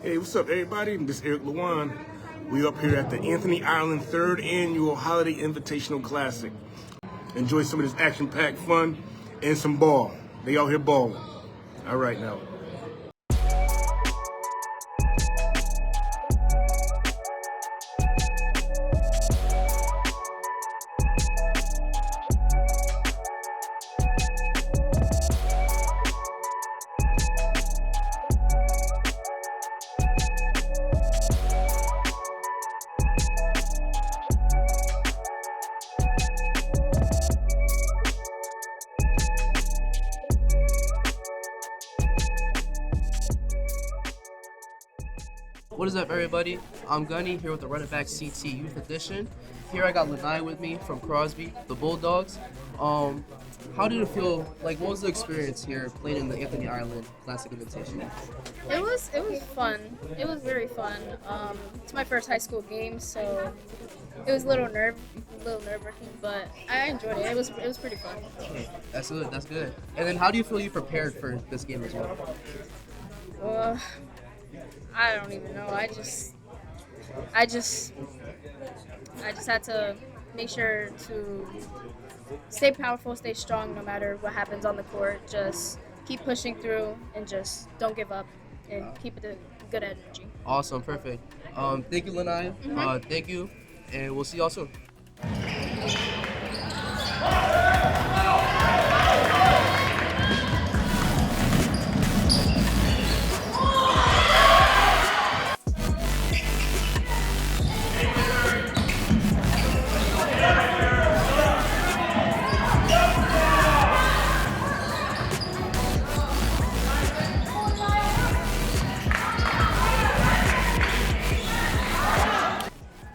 Hey, what's up, everybody? This is Eric Lewan. We up here at the Anthony Ireland 3rd Annual Holiday Invitational Classic. Enjoy some of this action-packed fun and some ball. They out here balling. All right, now. What is up, everybody? I'm Gunny here with the Running Back CT Youth Edition. Here I got Lanai with me from Crosby, the Bulldogs. How did it feel? Like, what was the experience here playing in the Anthony Ireland Classic Invitation? It was fun. It was very fun. It's my first high school game, so it was a little nerve-wracking, but I enjoyed it. It was pretty fun. That's good. That's good. And then, how do you feel you prepared for this game as well? I don't even know. I just had to make sure to stay powerful, stay strong no matter what happens on the court. Just keep pushing through and just don't give up and keep it a good energy. Awesome. Perfect. Thank you, Lanai. Thank you. And we'll see y'all soon.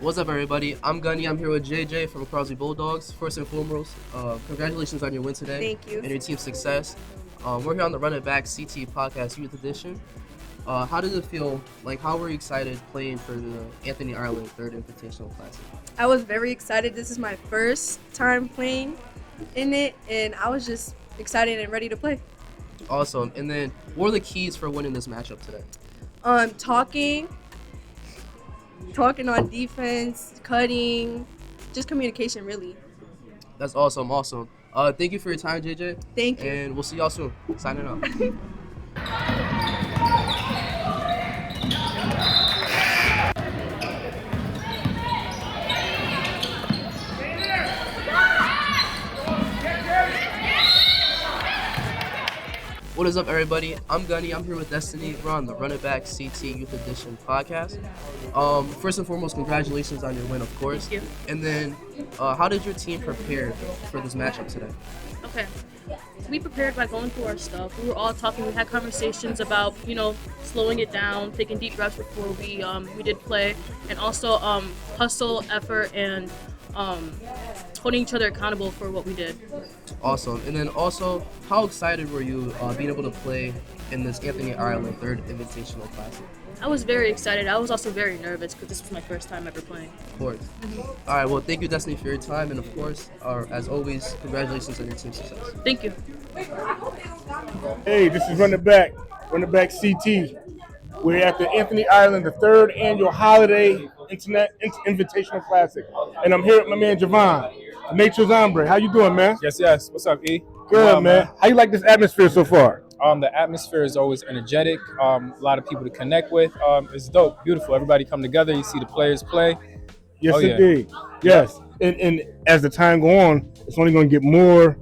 What's up, everybody? I'm Gunny. I'm here with JJ from Crosby Bulldogs. First and foremost, congratulations on your win today. Thank you. And your team's success. We're here on the Running Back CT Podcast Youth Edition. How did it feel? Like, how were you excited playing for the Anthony Ireland 3rd Invitational Classic? I was very excited. This is my first time playing in it, and I was just excited and ready to play. Awesome. And then, what were the keys for winning this matchup today? Talking on defense, cutting, just communication, really. That's awesome. Thank you for your time, JJ. Thank you. And we'll see y'all soon. Signing out. What is up, everybody? I'm Gunny. I'm here with Destiny. We're on the Running Back CT Youth Edition podcast. First and foremost, congratulations on your win, of course. Thank you. And then, how did your team prepare for this matchup today? Okay. We prepared by going through our stuff. We were all talking. We had conversations about, slowing it down, taking deep breaths before we did play, and also hustle, effort, and holding each other accountable for what we did. Awesome. And then also, how excited were you being able to play in this Anthony Ireland 3rd Invitational Classic? I was very excited. I was also very nervous because this was my first time ever playing. Of course. All right. Well, thank you, Destiny, for your time. And of course, as always, congratulations on your team's success. Thank you. Hey, this is Running Back CT. We're at the Anthony Ireland, the 3rd Annual Holiday Invitational Classic. And I'm here with my man, Javon, Nature's Hombre. How you doing, man? Yes. What's up, E? Good, man. How you like this atmosphere so far? The atmosphere is always energetic. A lot of people to connect with. It's dope, beautiful. Everybody come together. You see the players play. Yes, indeed. Yes. And as the time go on, it's only going to get more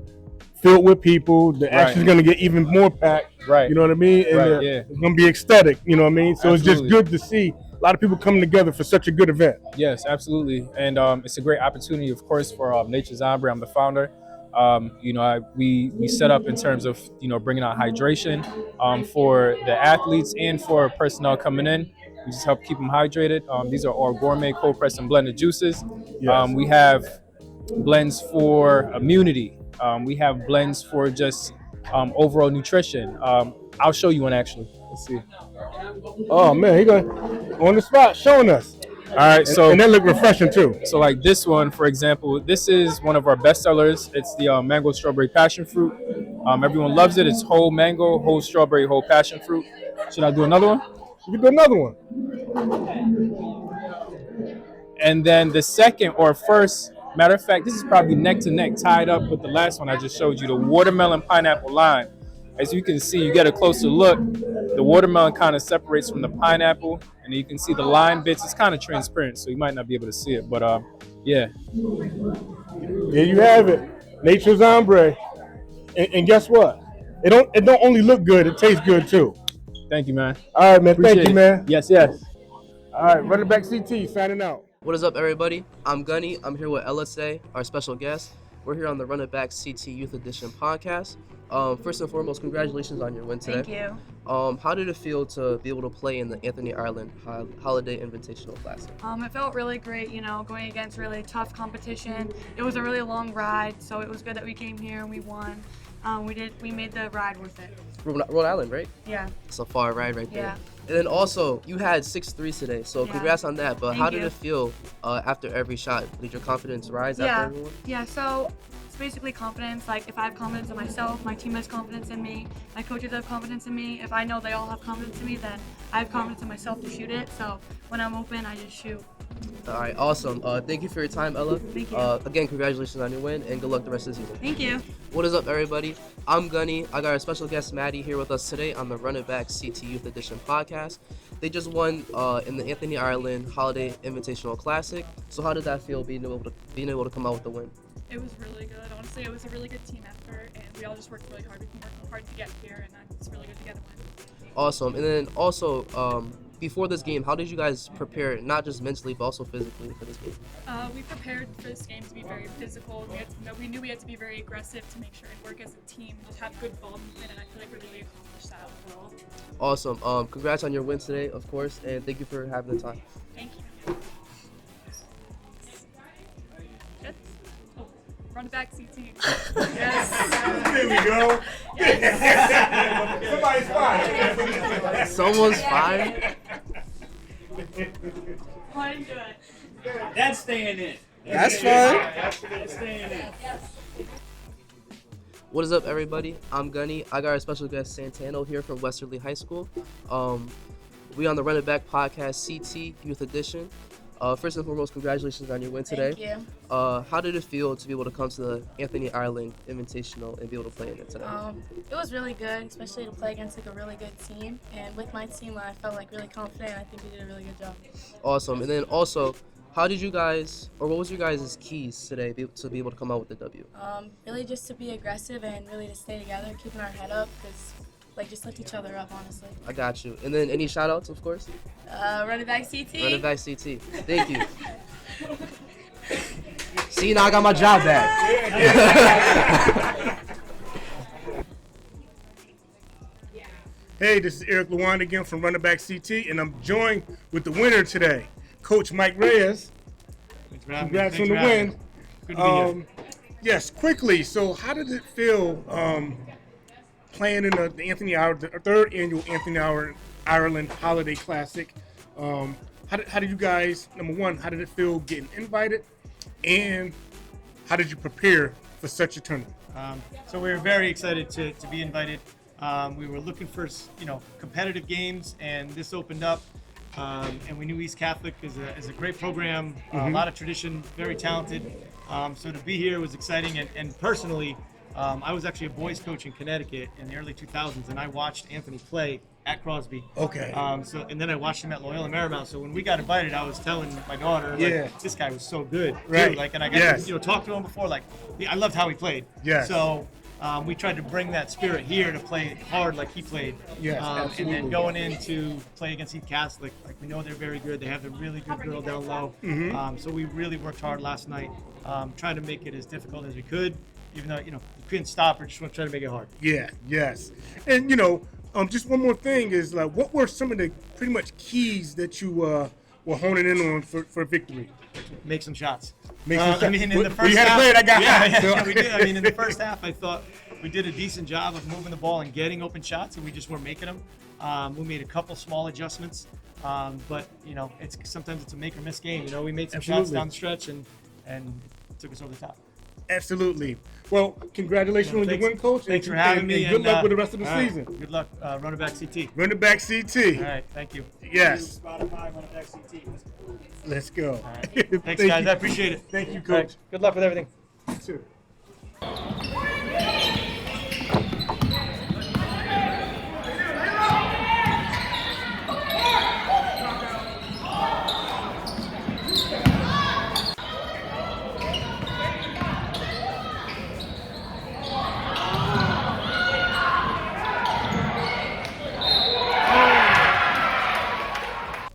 filled with people. The action's going to get even more packed. Right. You know what I mean? And it's going to be ecstatic. You know what I mean? So Absolutely. It's just good to see a lot of people coming together for such a good event. Yes, absolutely. And it's a great opportunity, of course, for Nature's Hombre. I'm the founder. We set up in terms of, bringing out hydration for the athletes and for personnel coming in. We just help keep them hydrated. These are all gourmet cold pressed and blended juices. Yes. We have blends for immunity. We have blends for just overall nutrition. I'll show you one actually. Let's see. Oh man, he got on the spot showing us. All right, so and they look refreshing too. So like this one, for example, this is one of our best sellers. It's the mango strawberry passion fruit. Everyone loves it. It's whole mango, whole strawberry, whole passion fruit. Should I do another one? We can do another one. And then the second or first, matter of fact, this is probably neck to neck, tied up with the last one I just showed you, the watermelon pineapple lime. As you can see, you get a closer look. The watermelon kind of separates from the pineapple, and you can see the lime bits. It's kind of transparent, so you might not be able to see it. But yeah. There you have it. Nature's ombre. And guess what? It don't only look good, it tastes good too. Thank you, man. All right, man. Appreciate Thank you, it. man. Yes, yes. All right, running back CT signing out. What is up, everybody? I'm Gunny. I'm here with LSA, our special guest. We're here on the Run It Back CT Youth Edition podcast. First and foremost, congratulations on your win today. Thank you. How did it feel to be able to play in the Anthony Ireland Holiday Invitational Classic? It felt really great, going against really tough competition. It was a really long ride, so it was good that we came here and we won. We made the ride worth it. Rhode Island, right? Yeah. It's a far ride right there. Yeah. And then also, you had 6 threes today, so Yeah. congrats on that. But Thank how did you. it feel after every shot? Did your confidence rise after everyone? Yeah, so it's basically confidence. Like, if I have confidence in myself, my team has confidence in me, my coaches have confidence in me. If I know they all have confidence in me, then I have confidence in myself to shoot it. So when I'm open, I just shoot. All right, awesome. Thank you for your time, Ella. Thank you. Again, congratulations on your win, and good luck the rest of the season. Thank you. What is up, everybody? I'm Gunny. I got our special guest, Maddie, here with us today on the Run It Back CT Youth Edition podcast. They just won in the Anthony Ireland Holiday Invitational Classic. So how did that feel, being able to come out with the win? It was really good. Honestly, it was a really good team effort, and we all just worked really hard. We've been working hard to get here, and it's really good to get a win. Awesome. And then also, before this game, how did you guys prepare, not just mentally, but also physically for this game? We prepared for this game to be very physical. We knew we had to be very aggressive to make sure and work as a team, just have good ball movement, and I feel like we really accomplished that overall. Awesome. Congrats on your win today, of course, and thank you for having the time. Thank you. Good. Oh, run it back, CT. Yes. There we go. Somebody's fine. Someone's fired. I enjoy it. That's staying in. That's fun. That's staying in. What is up, everybody? I'm Gunny. I got our special guest Santano here from Westerly High School. We on the Run It Back podcast CT Youth Edition. First and foremost, congratulations on your win today. Thank you. How did it feel to be able to come to the Anthony Ireland Invitational and be able to play in it today? It was really good, especially to play against a really good team. And with my team, I felt really confident. I think we did a really good job. Awesome. And then also, how did you guys, or what was your guys' keys today to be able to come out with the W? Really just to be aggressive and really to stay together, keeping our head up, because just lift each other up, honestly. I got you. And then any shout outs, of course? Run it back, CT. Run It Back CT. Thank you. See, now I got my job back. Hey, this is Eric Luan again from Run It Back CT, and I'm joined with the winner today, Coach Mike Reyes. Congrats on the win. Good to be here. Yes, quickly. So, how did it feel playing in the Anthony Ireland, the third annual Anthony Ireland Holiday Classic? How did you guys? Number one, how did it feel getting invited, and how did you prepare for such a tournament? So we were very excited to be invited. We were looking for competitive games, and this opened up. And we knew East Catholic is a great program, a lot of tradition, very talented. So to be here was exciting, and personally, I was actually a boys coach in Connecticut in the early 2000s, and I watched Anthony play at Crosby. Okay. And then I watched him at Loyola Marymount. So when we got invited, I was telling my daughter, this guy was so good, Right. too. And I got to talk to him before. I loved how he played. Yes. So we tried to bring that spirit here to play hard like he played. Yes, And absolutely. then going in to play against East Catholic, we know they're very good. They have a really good girl down low. So we really worked hard last night, trying to make it as difficult as we could, even though, you couldn't stop her, just want to try to make it hard. Yeah, yes. And, just one more thing is, what were some of the pretty much keys that you were honing in on for victory? Make some shots. Make some shots. I mean, in the Well, first you had to half, play it, I got hot, so- yeah, we did. I mean, in the first half, I thought we did a decent job of moving the ball and getting open shots, and we just weren't making them. We made a couple small adjustments, but sometimes it's a make or miss game. We made some shots Absolutely. down the stretch and it took us over the top. Absolutely. Well, congratulations on your Thanks- win, Coach. Thanks and, for having me. And good luck with the rest of the all right, season. Good luck, running back CT. Running back CT. All right, thank you. Yes. Spotify, running back CT. Let's go. All right. Thanks, guys. I appreciate it. Thank you, All Coach. right, good luck with everything. You too.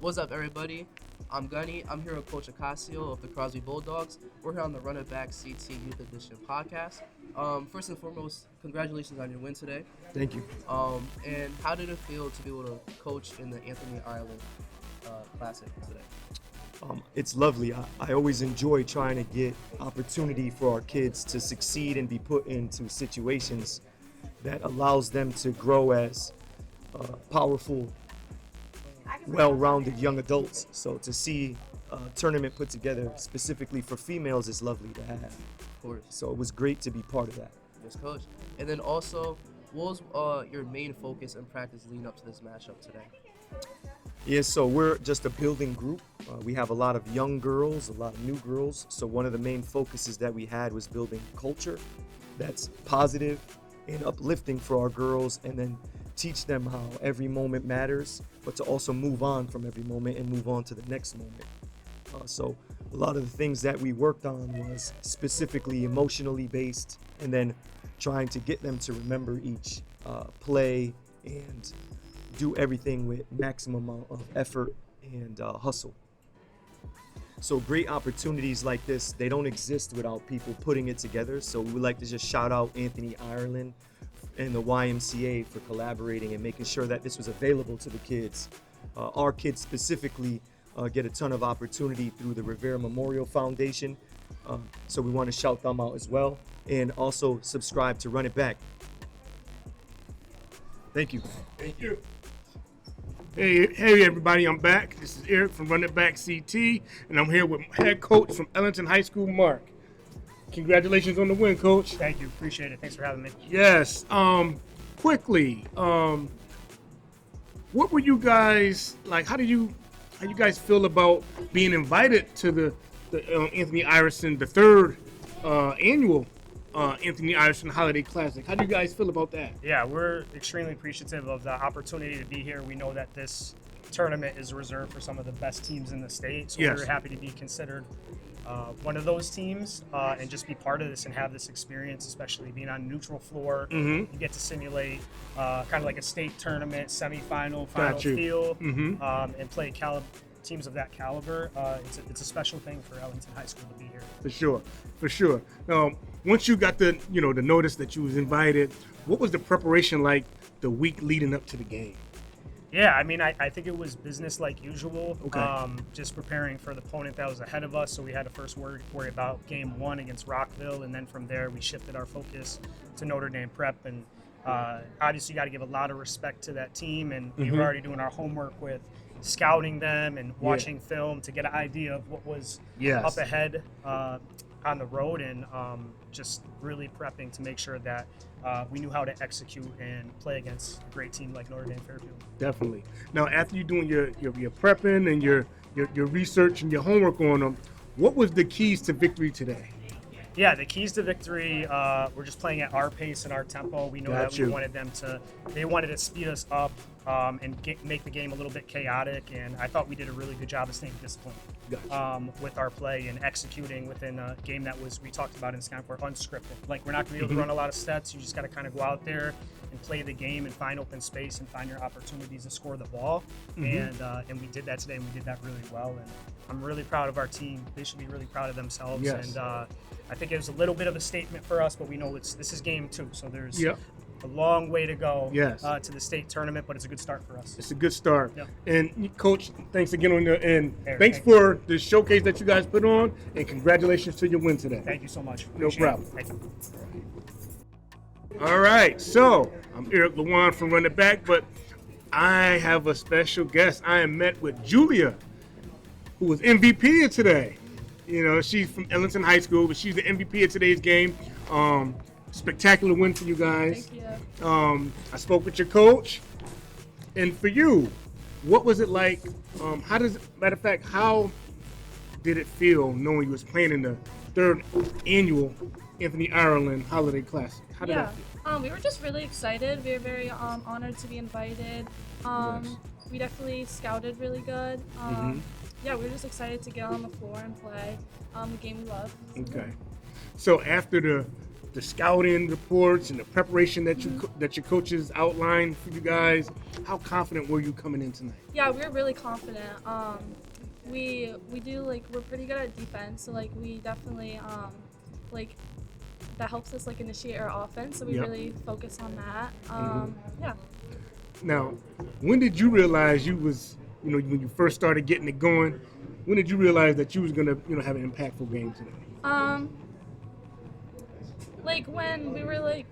What's up, everybody? I'm Gunny. I'm here with Coach Ocasio of the Crosby Bulldogs. We're here on the Run It Back CT Youth Edition podcast. First and foremost, congratulations on your win today. Thank you. And how did it feel to be able to coach in the Anthony Ireland Classic today? It's lovely. I always enjoy trying to get opportunity for our kids to succeed and be put into situations that allows them to grow as powerful, well-rounded young adults. So to see a tournament put together specifically for females is lovely to have. Of course. So it was great to be part of that. Yes, Coach. And then also, what was your main focus in practice leading up to this matchup today? Yeah, so we're just a building group. We have a lot of young girls, a lot of new girls. So one of the main focuses that we had was building culture that's positive and uplifting for our girls, and then teach them how every moment matters, but to also move on from every moment and move on to the next moment. So a lot of the things that we worked on was specifically emotionally based, and then trying to get them to remember each play and do everything with maximum amount of effort and hustle. So great opportunities like this, they don't exist without people putting it together. So we would like to just shout out Anthony Ireland and the YMCA for collaborating and making sure that this was available to the kids. Our kids specifically get a ton of opportunity through the Rivera Memorial Foundation. So we want to shout them out as well. And also subscribe to Run It Back. Thank you. Thank you. Hey everybody, I'm back. This is Eric from Run It Back CT, and I'm here with head coach from Ellington High School, Mark. Congratulations on the win, Coach. Thank you. Appreciate it. Thanks for having me. Yes. Quickly, what were you guys like? How you guys feel about being invited to the Anthony Iverson, the third annual Anthony Iverson Holiday Classic? How do you guys feel about that? Yeah, we're extremely appreciative of the opportunity to be here. We know that this tournament is reserved for some of the best teams in the state, so Yes. we're happy to be considered one of those teams and just be part of this and have this experience, especially being on neutral floor. Mm-hmm. You get to simulate kind of like a state tournament, semifinal, final Got you. feel, Mm-hmm. and play teams of that caliber. It's a special thing for Ellington High School to be here. For sure. Now, once you got the notice that you was invited, what was the preparation like the week leading up to the game? Yeah, I mean, I think it was business like usual. Okay. Just preparing for the opponent that was ahead of us. So we had to first worry about game one against Rockville. And then from there, we shifted our focus to Notre Dame Prep. And obviously, you got to give a lot of respect to that team. And we were already doing our homework with scouting them and watching film to get an idea of what was up ahead on the road, and just really prepping to make sure that we knew how to execute and play against a great team like Notre Dame Fairfield. Definitely. Now, after you doing your prepping and your research and your homework on them, what was the keys to victory today? Yeah, the keys to victory, we're just playing at our pace and our tempo. We know that we wanted they wanted to speed us up and make the game a little bit chaotic, and I thought we did a really good job of staying disciplined with our play and executing within a game that was, we talked about in Skyport, unscripted. Like, we're not going to be able to run a lot of sets. You just got to kind of go out there and play the game and find open space and find your opportunities to score the ball. And we did that today, and we did that really well. And I'm really proud of our team. They should be really proud of themselves. Yes. And I think it was a little bit of a statement for us, but we know this is game 2, so there's a long way to go to the state tournament, but it's a good start for us. It's a good start. Yep. And Coach, thanks again on the end. Eric, Thanks thank you. for the showcase that you guys put on, and congratulations to your win today. Thank you so much. No Appreciate problem. it. Thank you. All right, so I'm Eric Lewan from Run It Back, but I have a special guest. I am met with Julia, who was MVP today. You know, she's from Ellington High School, but she's the MVP of today's game. Spectacular win for you guys. Thank you. I spoke with your coach, and for you, what was it like? Matter of fact, how did it feel knowing you was playing in the 3rd annual Anthony Ireland Holiday Classic? How did that feel? We were just really excited. We were very honored to be invited. Yes. We definitely scouted really good. Yeah, we were just excited to get on the floor and play the game we love. Okay. So after the scouting reports and the preparation that that your coaches outlined for you guys, how confident were you coming in tonight? Yeah, we were really confident. We do we're pretty good at defense, so we definitely that helps us initiate our offense. So we really focus on that. Yeah. Now, when did you realize you was, when you first started getting it going, when did you realize that you was gonna, have an impactful game today? When we were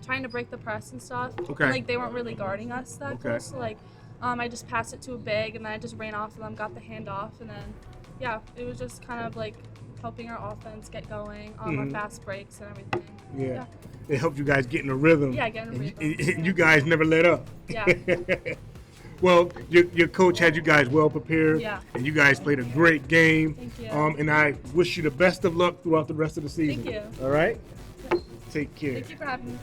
trying to break the press and stuff. Okay. And, they weren't really guarding us that Okay. close. So I just passed it to a big, and then I just ran off of them, got the handoff, and then it was just kind of helping our offense get going, our fast breaks and everything. Yeah. It helped you guys get in a rhythm. Yeah, get in a rhythm. And you guys never let up. Yeah. Well, your coach had you guys well prepared. Yeah. And you guys played a great game. Thank you. And I wish you the best of luck throughout the rest of the season. Thank you. All right? Take care. Thank you for having me.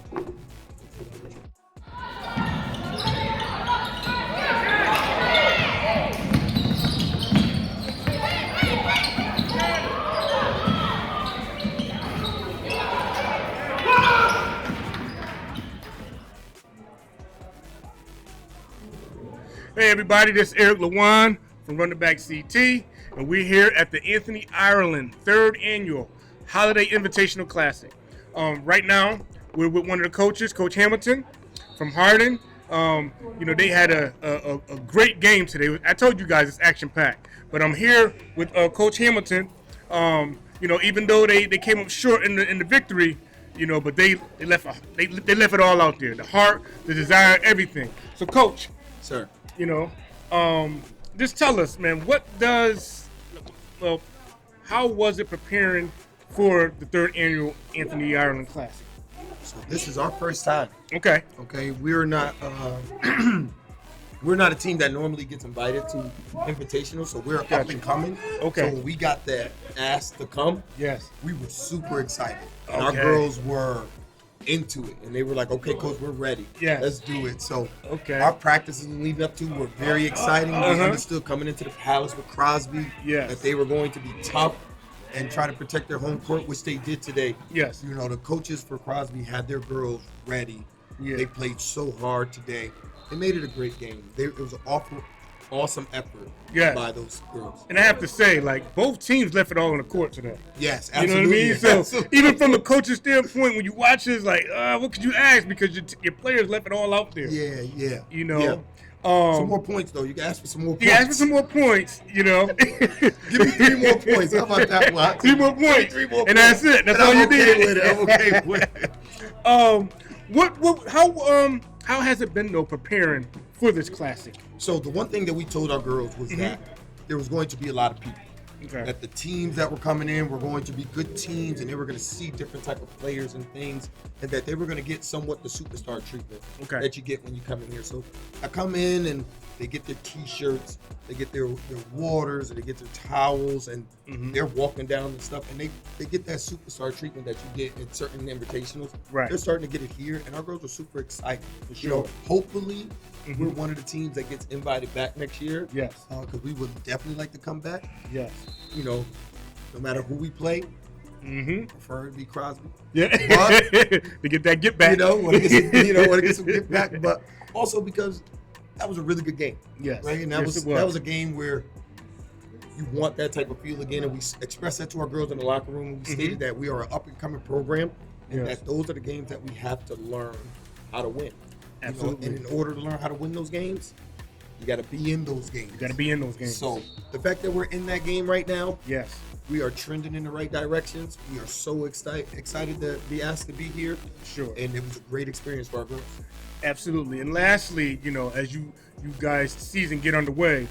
Hey everybody, this is Eric Lewan from Running Back CT, and we're here at the Anthony Ireland 3rd Annual Holiday Invitational Classic. Right now, we're with one of the coaches, Coach Hamilton from Hardin. They had a great game today. I told you guys it's action-packed, but I'm here with Coach Hamilton. Even though they came up short in the victory, but they left it all out there. The heart, the desire, everything. So, Coach. Sir. Just tell us, man, how was it preparing for the 3rd Annual Anthony Ireland Classic? So this is our first time. Okay. Okay, we're not we're not a team that normally gets invited to invitational, so we're up and coming. Okay. So when we got that ask to come, yes, we were super excited. And Okay. our girls were into it, and they were like, "Okay, coach, we're ready. Yes. Let's do it." So Okay. our practices leading up to were very exciting. We understood coming into the Palace with Crosby that they were going to be tough and try to protect their home court, which they did today. Yes. The coaches for Crosby had their girls ready. Yeah. They played so hard today. They made it a great game. It was an awesome effort by those girls. And I have to say, both teams left it all on the court today. Yes, You know what I absolutely. mean? So Absolutely. even from the coach's standpoint, when you watch it, it's what could you ask? Because your players left it all out there. Yeah. Yeah. Some more points, though. You can ask for some more points. Yeah, ask for some more points, Give me 3 more points. How about that one? 3 more points. 3 more And that's it. That's And all I'm you okay did. with it. I'm okay with it. How has it been though preparing for this classic? So the one thing that we told our girls was that there was going to be a lot of people. Okay. That the teams that were coming in were going to be good teams, and they were going to see different type of players and things, and that they were going to get somewhat the superstar treatment that you get when you come in here. So I come in and they get their T-shirts, they get their waters, and they get their towels, and they're walking down and stuff, and they get that superstar treatment that you get in certain invitationals. Right. They're starting to get it here, and our girls are super excited. For sure. Hopefully, we're one of the teams that gets invited back next year. Yes. Because we would definitely like to come back. Yes. No matter who we play, prefer to be Crosby. Yeah. But, to get that get back. want to get some get back, but also because that was a really good game. Yes. Right. And that was a game where you want that type of feel again, and we expressed that to our girls in the locker room. We stated that we are an up and coming program, and that those are the games that we have to learn how to win. Absolutely. And in order to learn how to win those games, you got to be in those games. You got to be in those games. So the fact that we're in that game right now, yes, we are trending in the right directions. We are so excited to be asked to be here. Sure. And it was a great experience for our girls. Absolutely. And lastly, as you guys' season get underway,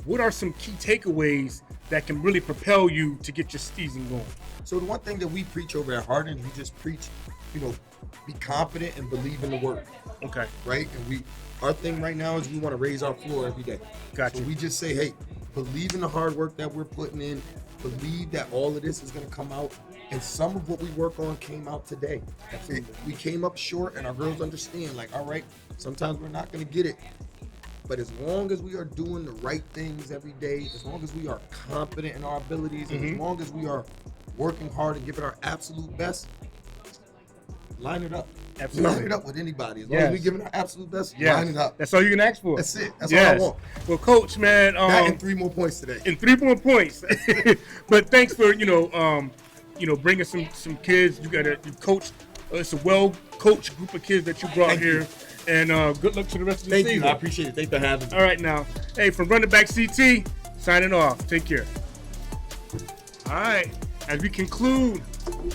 what are some key takeaways that can really propel you to get your season going? So the one thing that we preach over at Hardin, we just preach, be confident and believe in the work. Okay. Right? And our thing right now is we want to raise our floor every day. Gotcha. So we just say, hey, believe in the hard work that we're putting in. Believe that all of this is going to come out. And some of what we work on came out today. We came up short, and our girls understand, like, all right, sometimes we're not going to get it. But as long as we are doing the right things every day, as long as we are confident in our abilities, and as long as we are working hard and giving our absolute best, line it up. Absolutely. Line it up with anybody. As long as we're giving our absolute best, line it up. That's all you can ask for. That's it. That's all I want. Well, Coach, man. That and 3 more points today. And 3 more points. But thanks for, bringing some kids. You coach. It's a well-coached group of kids that you brought here. And good luck to the rest of the season. Thank you. I appreciate it. Thanks for having me. All right, now. Hey, from Running Back CT, signing off. Take care. All right. As we conclude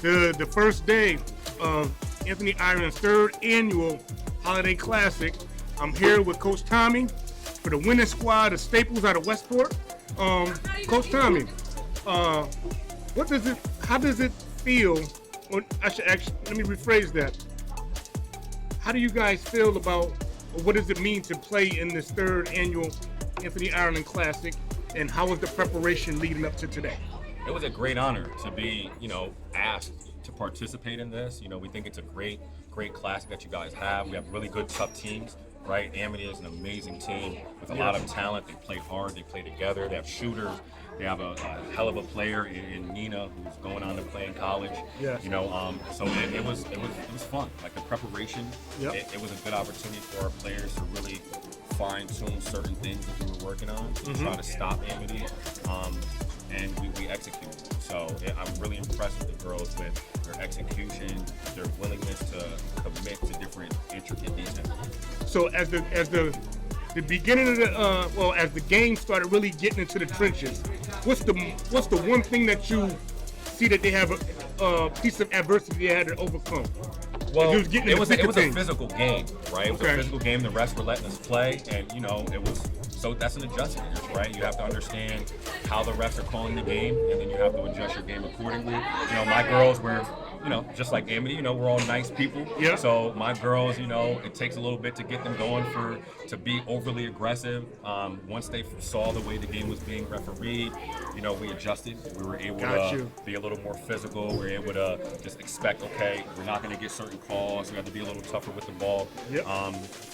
the first day of Anthony Ireland's 3rd annual Holiday Classic, I'm here with Coach Tommy for the winning squad of Staples out of Westport. Coach Tommy, how does it feel? Or I should actually, let me rephrase that. How do you guys feel about, or what does it mean to play in this 3rd annual Anthony Ireland Classic, and how was the preparation leading up to today? It was a great honor to be, asked to participate in this. We think it's a great classic that you guys have. We have really good, tough teams, right? Amity is an amazing team with a lot of talent. They play hard, they play together, they have shooters. They have a hell of a player in Nina who's going on to play in college. Yes. So it was fun. Like the preparation, it was a good opportunity for our players to really fine-tune certain things that we were working on to try to stop Amity. And we executed. So I'm really impressed with the girls with their execution, their willingness to commit to different intricate details. So as the beginning of as the game started really getting into the trenches, what's the one thing that you see that they have a piece of adversity they had to overcome? Well, it was a physical game, right? It was a physical game. The refs were letting us play, and it was. So that's an adjustment, right? You have to understand how the refs are calling the game, and then you have to adjust your game accordingly. My girls were, just like Amity, we're all nice people. Yeah. So my girls, it takes a little bit to get them going to be overly aggressive. Once they saw the way the game was being refereed, we adjusted. We were able to be a little more physical. We were able to just expect, okay, we're not going to get certain calls. We have to be a little tougher with the ball. Yep.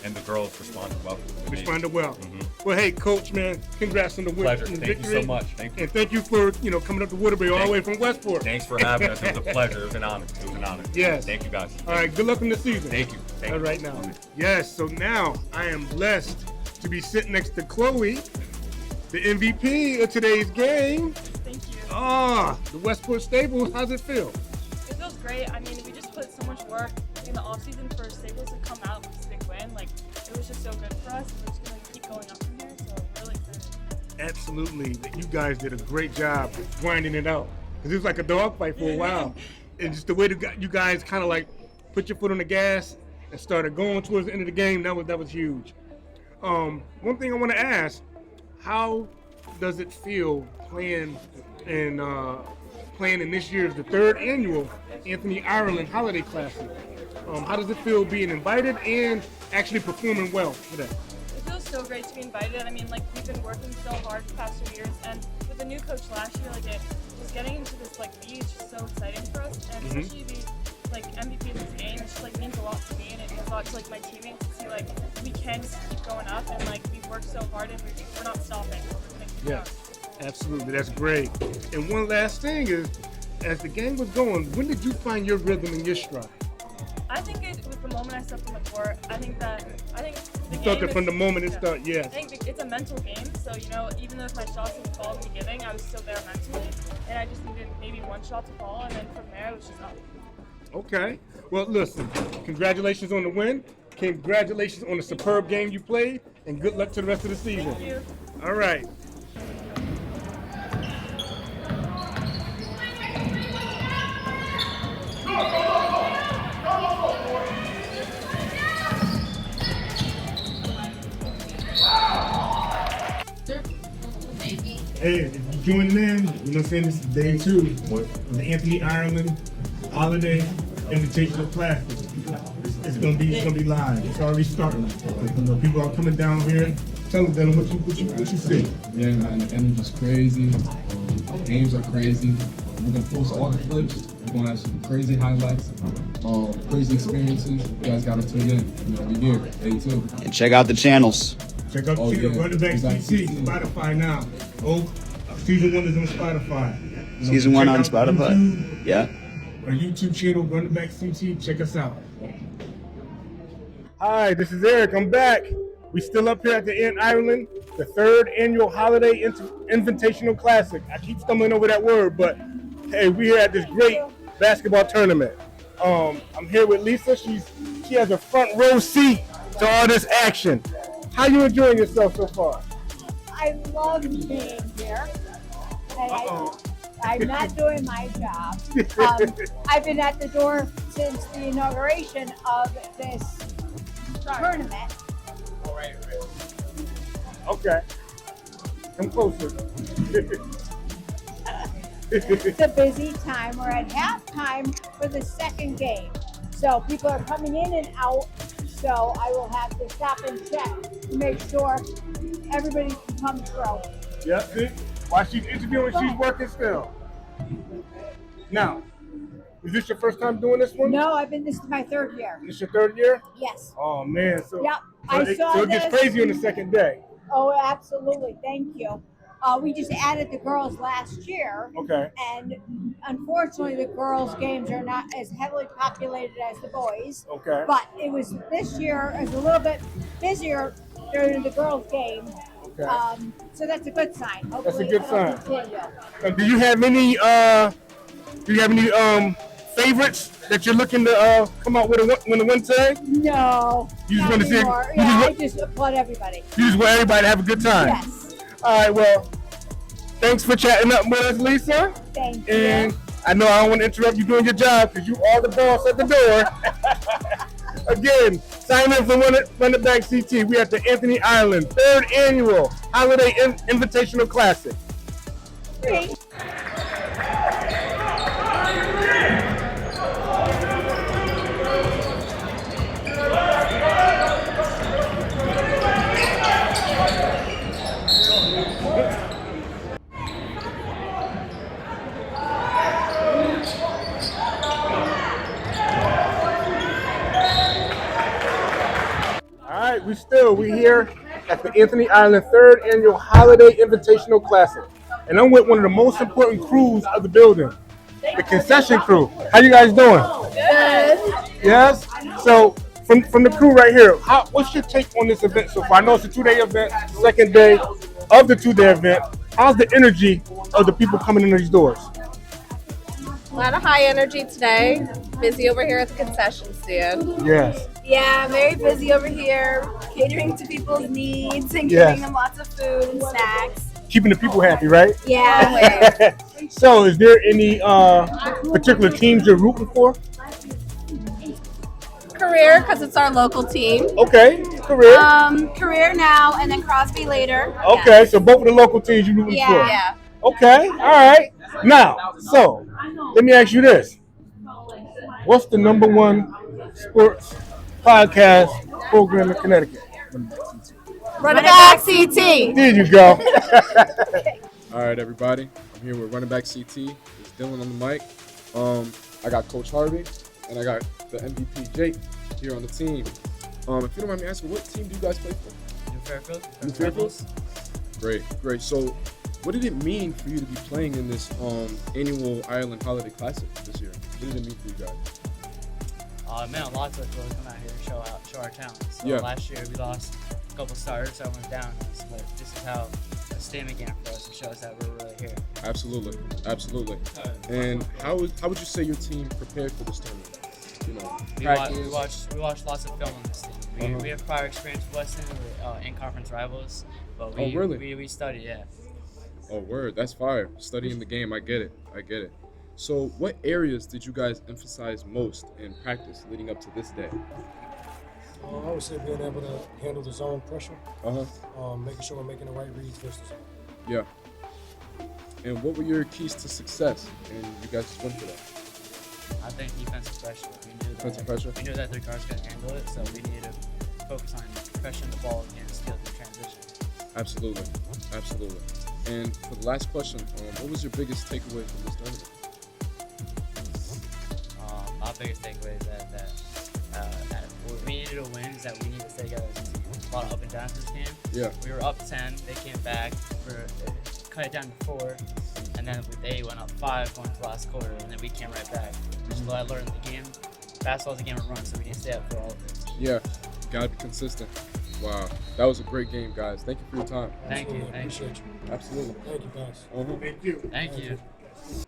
And the girls responded well. Responded well. Well, hey, Coach, man, congrats on the win. Pleasure. And Thank victory. you so much. Thank you. And thank you for coming up to Waterbury all the way from Westport. Thanks for having us. It was a pleasure. It was an honor. Yes. Thank you, guys. All right. Good luck in the season. Thank you. All right now. Yes. So now I am blessed to be sitting next to Chloe, the MVP of today's game. Thank you. The Westport Staples. How's it feel? It feels great. I mean, we just put so much work in the offseason for Staples to come out with this big win. Like, it was just so good for us, and we're just going to keep going up from here, so we're really excited. Absolutely. You guys did a great job grinding it out. Because it was like a dogfight for a while. And just the way you guys kind of like put your foot on the gas and started going towards the end of the game, that was huge. One thing I want to ask, how does it feel playing in this year's the 3rd annual Anthony Ireland Holiday Classic? How does it feel being invited and actually performing well today? It feels so great to be invited. I mean, like, we've been working so hard the past 2 years, and with the new coach last year, like, just getting into this, like, league is just so exciting for us, and especially the MVP of this game, it just, like, means a lot to me, and it means a lot to, like, my teammates to see, like, we can just keep going up, and, like, we've worked so hard, and we're not stopping, so we're going to keep going. Absolutely. That's great. And one last thing is, as the game was going, when did you find your rhythm and your stride? I think it was the moment I stepped on the court. I think the You game felt it from the moment it yeah. started, yes. I think it's a mental game, so, even though if my shots didn't fall in the beginning, I was still there mentally, and I just needed maybe one shot to fall, and then from there, it was just up. Okay. Well, listen, congratulations on the win. Congratulations on the superb game you played, and good luck to the rest of the season. Thank you. All right. Hey, if you joining in, you know what I'm saying, this is day 2 of the Anthony Ireland Holiday Invitational Classic. It's gonna be live. It's already starting. People are coming down here. Tell them, Dylan, what you see. Yeah, man, the energy's crazy. Games are crazy. We're gonna post all the clips. We're gonna have some crazy highlights, crazy experiences. You guys gotta tune in. You know, we're here, day 2. And check out the channels. Check out Running Back CT, Spotify now. Season 1 is on Spotify. Season 1 on Spotify. YouTube, Yeah. Our YouTube channel, Running Back CT. Check us out. Hi, this is Eric. I'm back. We still up here at the Inn Ireland, the 3rd annual Holiday Invitational Classic. I keep stumbling over that word, but hey, we're here at this great basketball tournament. I'm here with Lisa. She has a front row seat to all this action. How you enjoying yourself so far? I love being here. And I'm not doing my job. I've been at the door since the inauguration of this tournament. Okay. Come closer. It's a busy time. We're at halftime for the second game. So people are coming in and out. So I will have to stop and check to make sure everybody can come through. Yeah, see? While she's interviewing, she's working still. Now, is this your first time doing this one? No, this is my 3rd year. This your 3rd year? Yes. Oh man, so Yep. so it gets crazy on the second day. Oh, absolutely. Thank you. We just added the girls last year. Okay. And unfortunately, the girls' games are not as heavily populated as the boys. Okay. But this year is a little bit busier during the girls' game. Okay. So that's a good sign. That's a Hopefully good it'll sign. continue. Do you have any favorites that you're looking to come out with a win today? No. You just not want to see it? anymore. I just applaud everybody. You just want everybody to have a good time. Yes. All right. Well, thanks for chatting up with us, Lisa. Thank you. And I know I don't want to interrupt you doing your job because you are the boss at the door. Again, sign in for Running Back CT. We at the Anthony Ireland 3rd annual Holiday Invitational Classic. All right, we here at the Anthony Ireland 3rd annual Holiday Invitational Classic. And I'm with one of the most important crews of the building, the concession crew. How you guys doing? Good. Yes? So from the crew right here, what's your take on this event so far? I know it's a 2-day event, second day of the 2-day event. How's the energy of the people coming in these doors? A lot of high energy today. Busy over here at the concession stand. Yes. Yeah, very busy over here, catering to people's needs and Yes. giving them lots of food and snacks. Keeping the people happy, right? Yeah. So is there any particular teams you're rooting for? Career, because it's our local team. Okay, Career. Career now, and then Crosby later. Okay, so both of the local teams you're rooting for. Yeah. Okay, all right. Now, so let me ask you this. What's the #1 sports podcast program in Connecticut? Running Back CT. There you go. All right, everybody. I'm here with Running Back CT. It's Dylan on the mic. I got Coach Harvey, and I got the MVP Jake here on the team. If you don't mind me asking, what team do you guys play for? New Fairfield. New Fairfield? Great. So, what did it mean for you to be playing in this annual Ireland Holiday Classic this year? What did it mean for you guys? It meant a lot to us to really come out here and show our talent. So Yeah. last year we lost a couple starters that went down, but this is how a statement game for us to show us that we're really here. Absolutely. And how would you say your team prepared for this tournament? You know, We watched lots of film on this team. We have prior experience with Weston, we're in-conference rivals, but we studied, yeah. Oh, word. That's fire. Studying the game. I get it. So what areas did you guys emphasize most in practice leading up to this day? I would say being able to handle the zone pressure. Making sure we're making the right reads versus the zone. Yeah. And what were your keys to success? And you guys just went for that. I think defensive pressure. Defensive pressure? We knew that their guards could handle it, so we needed to focus on pressuring the ball and stealing the transition. Absolutely. Absolutely. And for the last question, what was your biggest takeaway from this tournament? My biggest takeaway is that what we needed to win is that we need to stay together as a team. A lot of up and downs this game. Yeah. We were up 10, they came back, cut it down to 4, and then they went up 5 going to the last quarter, and then we came right back. So I learned the game. Basketball is a game of runs, so we need to stay up for all of this. Yeah, gotta be consistent. Wow, that was a great game, guys. Thank you for your time. Thank you. Appreciate you. Absolutely. Thank you, guys. Thank you. Thank you.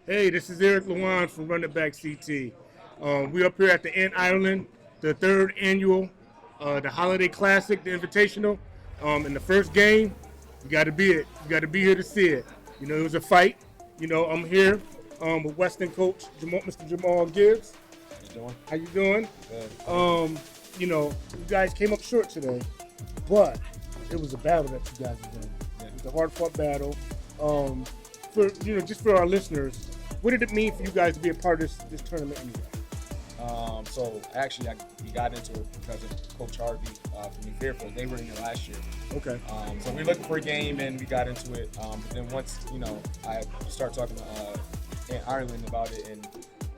Hey, this is Eric Lewan from Running Back CT. We're up here at the Ant Ireland, the 3rd annual, the Holiday Classic, the Invitational. In the first game, you got to be it. You got to be here to see it. You know, it was a fight. You know, I'm here with Western coach Mr. Jamal Gibbs. How you doing? Good. You know, you guys came up short today, but it was a battle that you guys were in. Yeah. It was a hard-fought battle. Just for our listeners, what did it mean for you guys to be a part of this tournament anyway? So actually, we got into it because of Coach Harvey from New Fairfield. They were in there last year. Okay. So we were looking for a game and we got into it. But then once I started talking to Aunt Ireland about it and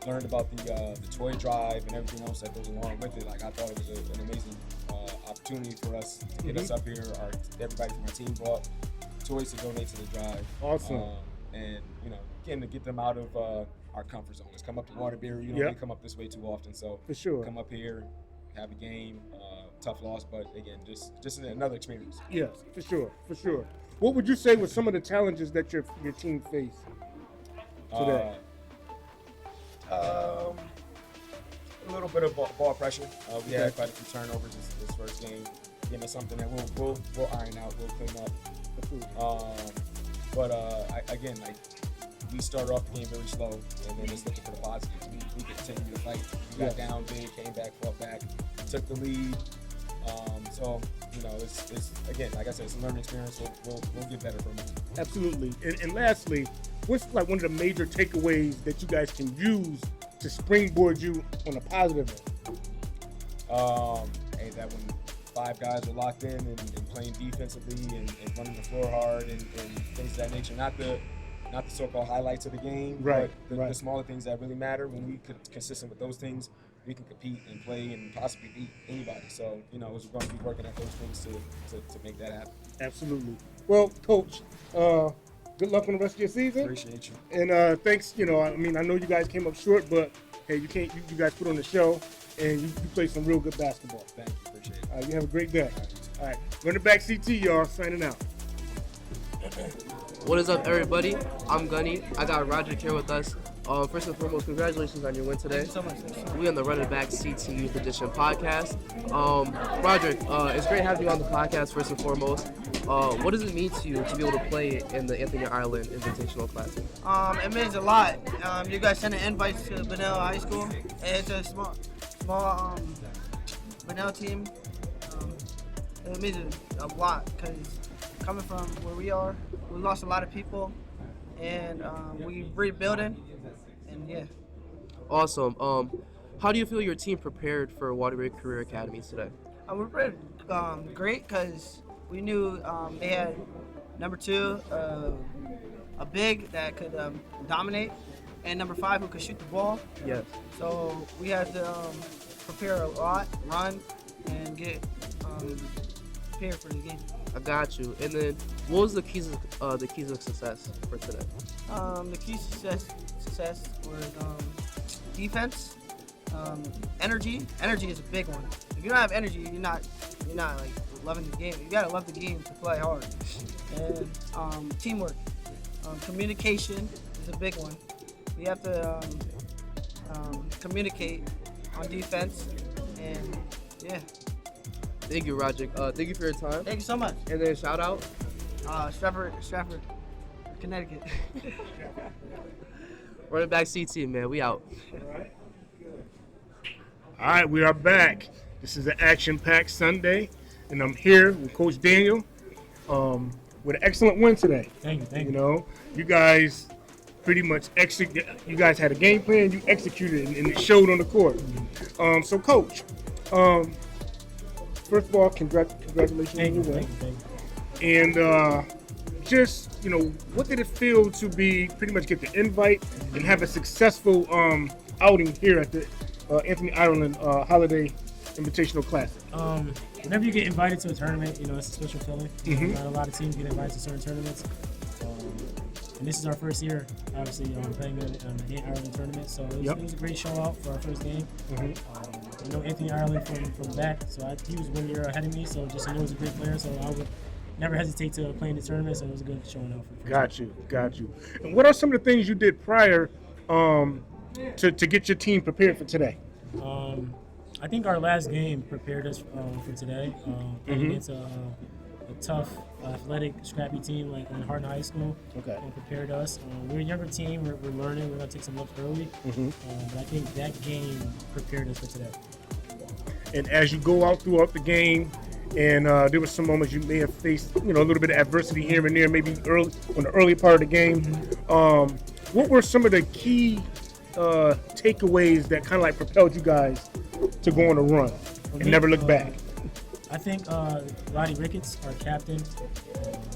learned about the toy drive and everything else that goes along with it. Like I thought it was an amazing opportunity for us to get us up here. Everybody from our team brought toys to donate to the drive. Awesome. And again to get them out of our comfort zones. Come up to Waterbury. You don't really come up this way too often. So for sure, come up here, have a game. Tough loss, but again, just another experience. Yes, for sure. What would you say were some of the challenges that your team faced today? A little bit of ball pressure. We had quite a few turnovers this first game. Again, it's something that we'll iron out. We'll clean up. Again, we started off the game very slow, and then just looking for the positives. We continued to fight. We got down big, came back, fought back, took the lead. It's again, like I said, it's a learning experience. So we'll get better from it. Absolutely. And lastly, what's like one of the major takeaways that you guys can use to springboard you on a positive end? That when 5 guys are locked in and playing defensively and running the floor hard and things of that nature. Not the so-called highlights of the game, right? But the smaller things that really matter. When we consistent with those things, we can compete and play and possibly beat anybody. So we're going to be working at those things to make that happen. Absolutely. Well, Coach, good luck on the rest of your season. Appreciate you. And thanks. I know you guys came up short, but hey, you guys put on the show and you played some real good basketball. Thank you. Appreciate it. You have a great day. All right. Running back CT, y'all, signing out. What is up, everybody? I'm Gunny. I got Roderick here with us. First and foremost, congratulations on your win today. Thank you so much. We on the Running Back CT Youth Edition podcast. Roderick, it's great having you on the podcast, first and foremost. What does it mean to you to be able to play in the Anthony Ireland Invitational Classic? It means a lot. You guys sent an invite to Benell High School. It's a small Benell team. It means a lot because coming from where we are, we lost a lot of people, and we rebuilding, and yeah. Awesome. How do you feel your team prepared for Waterbury Career Academy today? We're pretty great because we knew they had number 2, a big that could dominate, and number 5 who could shoot the ball. Yes. So we had to prepare a lot, run, and get prepared for the game. I got you. And then, what was the keys of success for today? The keys to success was defense, energy. Energy is a big one. If you don't have energy, you're not like loving the game. You gotta love the game to play hard. And teamwork, communication is a big one. You have to communicate on defense, and yeah. Thank you, Roger. Thank you for your time. Thank you so much. And then shout out. Stratford, Connecticut. Running back CT, man. We out. All right, we are back. This is an action-packed Sunday, and I'm here with Coach Daniel. with an excellent win today. Thank you. You know, you guys pretty much you guys had a game plan, you executed it, and it showed on the court. So, Coach, first of all, congratulations on your win. Thank you. And just, you know, what did it feel to be pretty much get the invite and have a successful outing here at the Anthony Ireland Holiday Invitational Classic? Whenever you get invited to a tournament, you know, it's a special feeling. Mhm. Not a lot of teams get invited to certain tournaments. And this is our first year, obviously, playing in the Ireland tournament. So it was a great show out for our first game. I know Anthony Ireland from back, so he was 1 year ahead of me. So just, I know he was a great player, so I would never hesitate to play in the tournament. So it was a good showing out for the first Got you. And what are some of the things you did prior to get your team prepared for today? I think our last game prepared us for today. Playing against a tough, athletic, scrappy team like Hardin High School. Prepared us. We're a younger team. We're learning. We're gonna take some looks early. But I think that game prepared us for today. And as you go out throughout the game, and there were some moments you may have faced, you know, a little bit of adversity here and there, maybe early on the early part of the game. What were some of the key takeaways that kind of like propelled you guys to go on a run and never look back? I think Roddy Ricketts, our captain,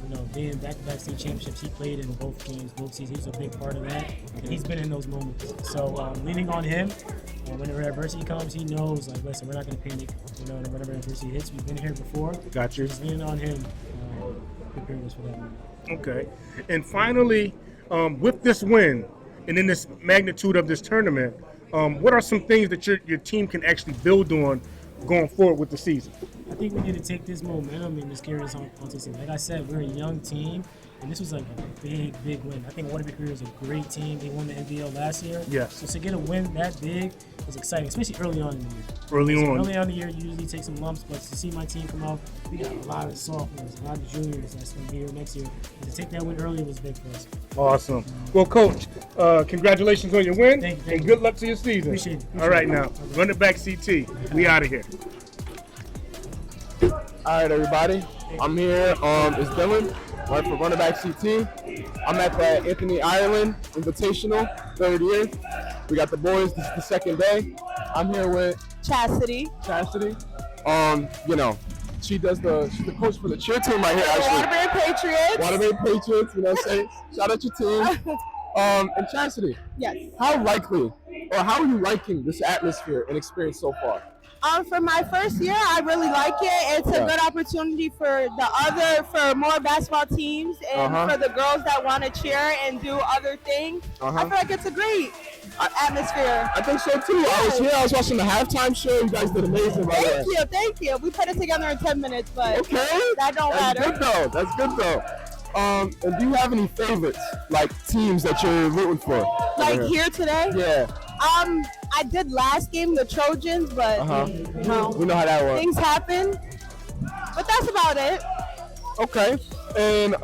you know, being back-to-back state championships, he played in both games, both seasons. He's a big part of that, and he's been in those moments. So leaning on him, whenever adversity comes, he knows, like, listen, we're not going to panic. You know, whenever adversity hits, we've been here before. Got you. So just leaning on him, preparing us for that moment. Okay. And finally, with this win and in this magnitude of this tournament, what are some things that your team can actually build on going forward with the season? I think we need to take this momentum and just carry this on to the season. Like I said, we're a young team, and this was like a big win. I think Waterbury Career is a great team. They won the NBL last year. Yes. So to get a win that big is exciting, especially early on in the year. Early on in the year, you usually take some lumps, but to see my team come out, we got a lot of sophomores, a lot of juniors that's going to be here next year. And to take that win early was big for us. Awesome. Well, Coach, congratulations on your win, Thank you. And good luck to your season. Appreciate it. All right, now, run it back, CT. We out of here. All right, everybody. I'm here. It's Dylan, right for running back CT. I'm at the Anthony Ireland Invitational, 3rd year. We got the boys. This is the second day. I'm here with Chastity. You know, she's the coach for the cheer team right here. Actually, Waterbury Patriots. Waterbury Patriots. You know what I'm saying? Shout out your team. And Chastity. Yes. How likely, or how are you liking this atmosphere and experience so far? For my first year, I really like it. It's a good opportunity for more basketball teams and for the girls that want to cheer and do other things. I feel like it's a great atmosphere. I think so too. Yes. I was watching the halftime show. You guys did amazing. Thank you. We put it together in 10 minutes, but that don't That's matter. Good though. That's good though. And do you have any favorites, like teams that you're rooting for? Like here today? Yeah. I did last game, the Trojans, but We know how that works. things happen. But that's about it. Okay. And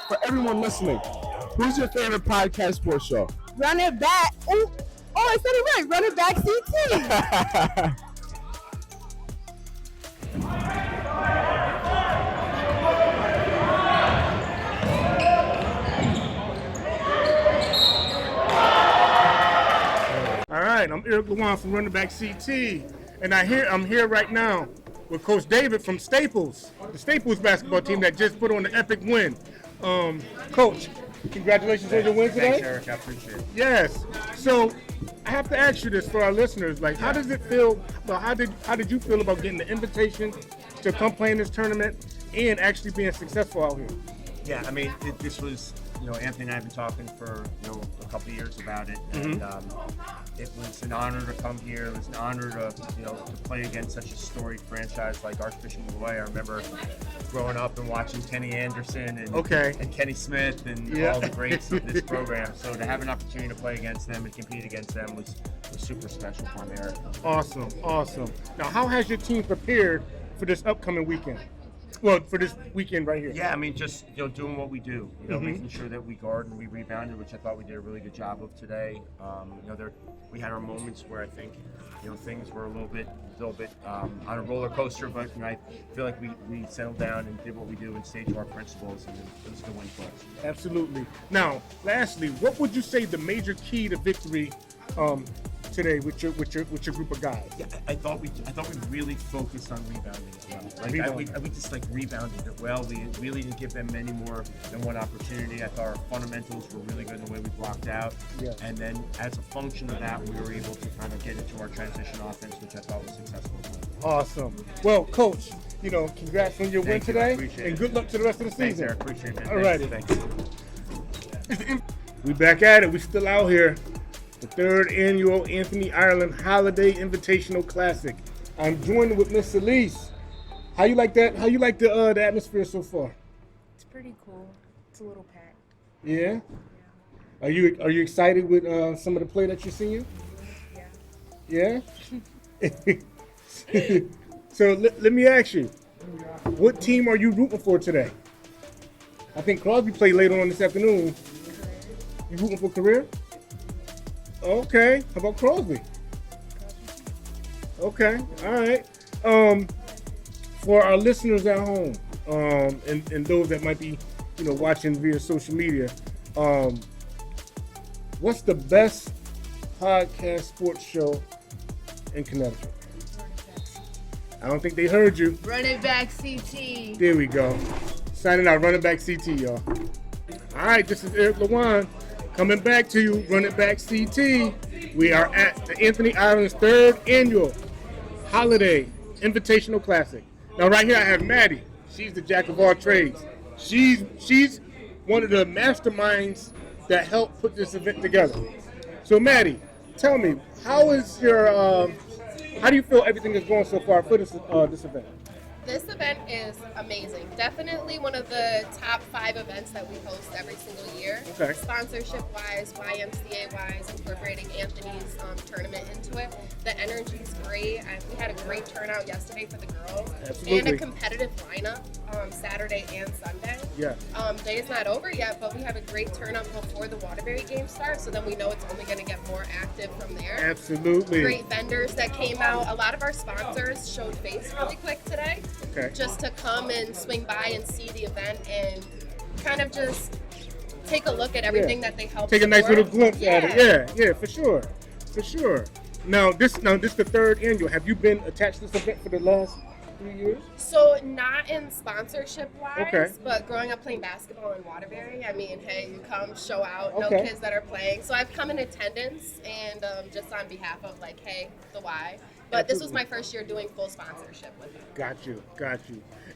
for everyone listening, who's your favorite podcast sports show? Run It Back. Oh, I said it right. Run It Back CT. All right, I'm Eric Lewan from Running Back CT, and I'm here right now with Coach David from Staples, the Staples basketball team that just put on an epic win. Coach, congratulations on your win today. Thanks, Eric. I appreciate it. Yes. So I have to ask you this for our listeners: like, how does it feel? Well, how did you feel about getting the invitation to come play in this tournament and actually being successful out here? Yeah, I mean, this was, you know, Anthony and I have been talking for, you know, a couple of years about it, and it was an honor to come here. It was an honor to, you know, to play against such a storied franchise like Archbishop Malloy. I remember growing up and watching Kenny Anderson and Kenny Smith and all the greats of this program. So to have an opportunity to play against them and compete against them was super special for me, Eric. Awesome. Now, how has your team prepared for this upcoming weekend? Well, for this weekend right here. Yeah, I mean, just doing what we do. Mhm. Making sure that we guard and we rebounded, which I thought we did a really good job of today. We had our moments where I think things were a little bit on a roller coaster, but I feel like we settled down and did what we do and stayed to our principles, and it was a good win for us. Absolutely. Now, lastly, what would you say the major key to victory today with your group of guys? Yeah, I thought we really focused on rebounding as well. We just rebounded it well. We really didn't give them many more than one opportunity. I thought our fundamentals were really good in the way we blocked out. Yeah. And then as a function of that, we were able to kind of get into our transition offense, which I thought was successful. Awesome. Well, Coach, congrats on your win Thank you. today, I appreciate and it. good luck to the rest of the Thanks, season. Eric. Appreciate it. All righty. Thanks. We back at it. We still out here. The third annual Anthony Ireland Holiday Invitational Classic. I'm joined with Miss Elise. How you like that? How you like the atmosphere so far? It's pretty cool. It's a little packed. Yeah. Are you excited with some of the play that you're seeing? Yeah. Yeah. So let me ask you, what team are you rooting for today? I think Crosby played later on this afternoon. You rooting for Career? Okay. How about Crosby? Okay. All right. For our listeners at home, and those that might be, watching via social media, what's the best podcast sports show in Connecticut? I don't think they heard you. Running back CT. There we go. Signing out, Running Back CT, y'all. All right, this is Eric Lewan coming back to you, Running Back CT. We are at the Anthony Ireland's third annual Holiday Invitational Classic. Now, right here, I have Maddie. She's the jack of all trades. She's one of the masterminds that helped put this event together. So, Maddie, tell me, how do you feel everything is going so far for this event? This event is amazing. Definitely one of the top 5 events that we host every single year. Okay. Sponsorship-wise, YMCA-wise, incorporating Anthony's tournament into it. The energy is great. We had a great turnout yesterday for the girls. Absolutely. And a competitive lineup Saturday and Sunday. Yeah. Day is not over yet, but we have a great turnout before the Waterbury game starts, so then we know it's only going to get more active from there. Absolutely. Great vendors that came out. A lot of our sponsors showed face really quick today. Okay. Just to come and swing by and see the event and kind of just take a look at everything that they helped. Take a nice support. little glimpse at it. Yeah, for sure. Now this the third annual. Have you been attached to this event for the last 3 years? So not in sponsorship wise, Okay. but growing up playing basketball in Waterbury, I mean, hey, you come, show out, know Okay. kids that are playing. So I've come in attendance and just on behalf of hey, the Y. But this was my first year doing full sponsorship with them. Got you.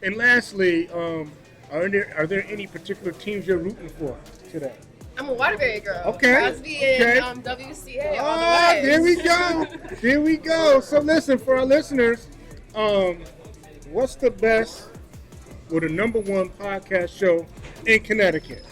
And lastly, are there any particular teams you're rooting for today? I'm a Waterbury girl. Okay. Crosby and WCA all the way. There we go. So listen, for our listeners, what's the best or the number one podcast show in Connecticut?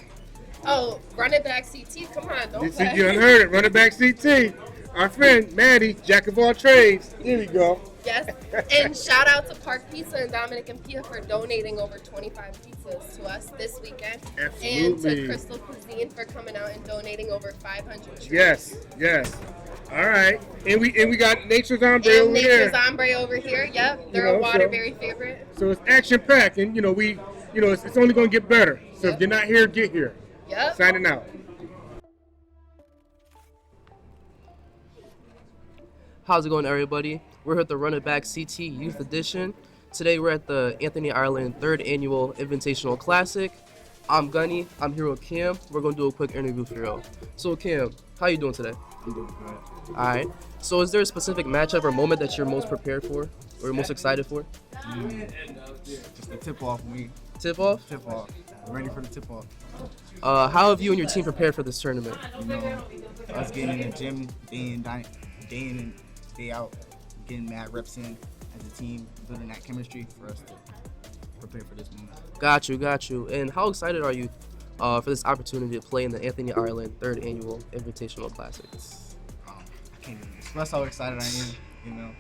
Oh, Running Back CT, come on, don't You play. heard it, Running Back CT. Our friend Maddie, jack of all trades. Here we go. Yes, and shout out to Park Pizza and Dominic and Pia for donating over 25 pizzas to us this weekend. Absolutely. And to Crystal Cuisine for coming out and donating over 500 trees. Yes. All right. And we got Nature's Ombre And over Nature's here. Ombre over here. Yep, they're a Waterbury favorite. So it's action packed, and it's only going to get better. So if you're not here, get here. Yep. Signing out. How's it going, everybody? We're here at the Running Back CT Youth Edition. Today we're at the Anthony Ireland 3rd Annual Invitational Classic. I'm Gunny. I'm here with Cam. We're going to do a quick interview for y'all. So, Cam, how you doing today? I'm doing good. All right. So is there a specific matchup or moment that you're most prepared for or most excited for? Just the tip-off for me. Tip-off? Tip-off. I'm ready for the tip-off. How have you and your team prepared for this tournament? Us getting in the gym day in and day out, getting mad reps in as a team, building that chemistry for us to prepare for this moment. Got you. And how excited are you for this opportunity to play in the Anthony Ireland 3rd Annual Invitational Classic? I can't even express how excited I am.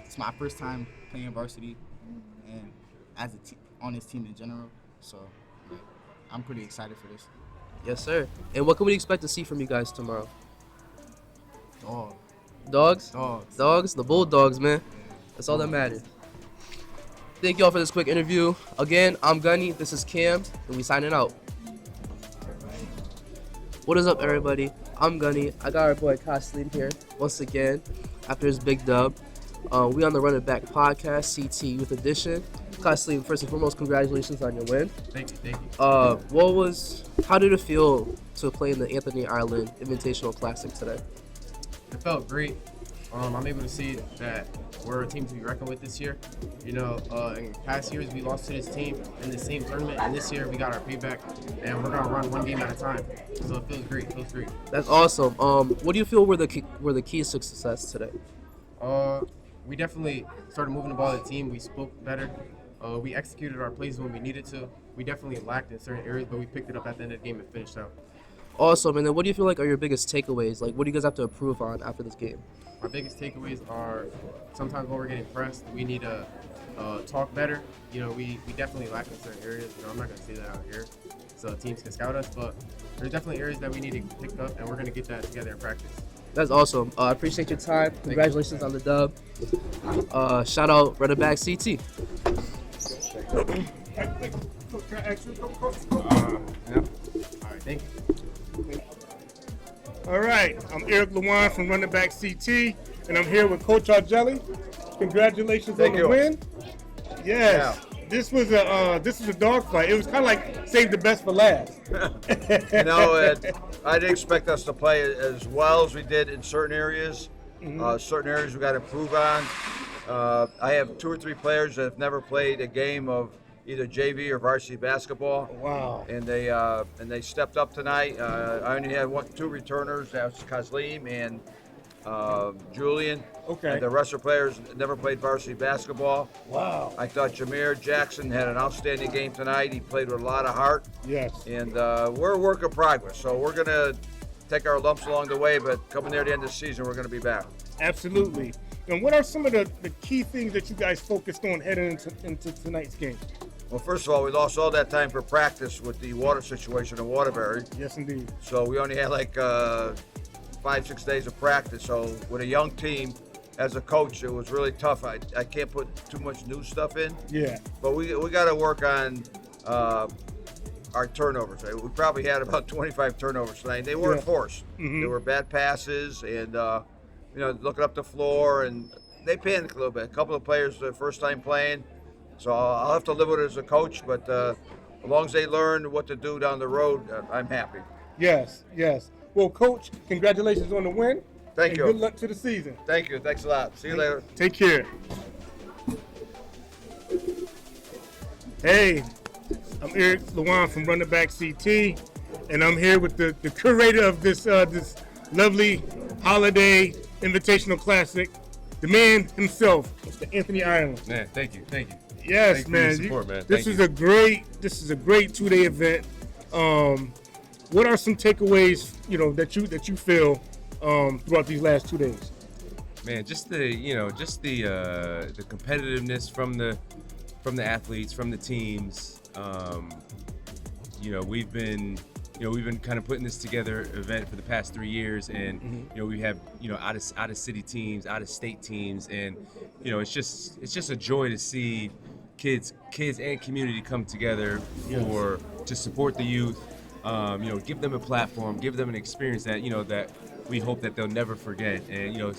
It's my first time playing varsity, and as a on this team in general. So like, I'm pretty excited for this. Yes, sir. And what can we expect to see from you guys tomorrow? Dog. Dogs? Dogs. Dogs? The Bulldogs, man. That's all that matters. Thank y'all for this quick interview. Again, I'm Gunny. This is Cam, and we signing out. What is up, everybody? I'm Gunny. I got our boy Kathleen here once again after his big dub. We on the Run It Back podcast, CT Youth Edition. Kathleen, first and foremost, congratulations on your win. Thank you. How did it feel to play in the Anthony Ireland Invitational Classic today? It felt great. I'm able to see that we're a team to be reckoned with this year. You know, in past years we lost to this team in the same tournament, and this year we got our payback, and we're gonna run one game at a time. So it feels great. That's awesome. What do you feel were the keys to success today? We definitely started moving the ball as a team. We spoke better. We executed our plays when we needed to. We definitely lacked in certain areas, but we picked it up at the end of the game and finished out. Awesome. And then what do you feel like are your biggest takeaways? Like, what do you guys have to improve on after this game? Our biggest takeaways are sometimes when we're getting pressed, we need to talk better. You know, we definitely lack in certain areas. You know, I'm not going to say that out here so teams can scout us, but there's definitely areas that we need to pick up, and we're going to get that together in practice. That's awesome. I appreciate your time. Congratulations on the dub. Shout out Run It Back CT. Thank you. All right, I'm Eric Lewan from Run It Back CT, and I'm here with Coach Argelli. Congratulations on the win. Yes, this was a dogfight. It was kind of like save the best for last. You know, I didn't expect us to play as well as we did in certain areas. Certain areas we got to improve on. I have 2 or 3 players that have never played a game of either JV or varsity basketball. Wow! And they stepped up tonight. I only had 2 returners. That was Kathleen and Julian. Okay. And the rest of the players never played varsity basketball. Wow. I thought Jameer Jackson had an outstanding game tonight. He played with a lot of heart. Yes. And we're a work in progress. So we're going to take our lumps along the way, but coming near the end of the season, we're going to be back. Absolutely. And what are some of the key things that you guys focused on heading into tonight's game? Well, first of all, we lost all that time for practice with the water situation in Waterbury. Yes, indeed. So we only had like 5-6 days of practice. So with a young team, as a coach, it was really tough. I can't put too much new stuff in. Yeah. But we got to work on our turnovers. We probably had about 25 turnovers tonight. They weren't forced. They were bad passes and, looking up the floor, and they panicked a little bit. A couple of players the first time playing. So I'll have to live with it as a coach, but as long as they learn what to do down the road, I'm happy. Yes. Well, Coach, congratulations on the win. Thank you. Good luck to the season. Thank you. Thanks a lot. See you later. Take care. Hey, I'm Eric Lewan from Run It Back CT, and I'm here with the curator of this lovely holiday invitational classic, the man himself, Mr. Anthony Ireland. Man, thank you. Yes, Thanks man. for your support, man. This is a great 2-day event. What are some takeaways, that you feel throughout these last 2 days? Man, just the competitiveness from the athletes, from the teams. We've been kind of putting this together event for the past 3 years, and we have out of city teams, out of state teams, and it's just a joy to see kids and community come together to support the youth. Give them a platform, give them an experience that that we hope that they'll never forget. And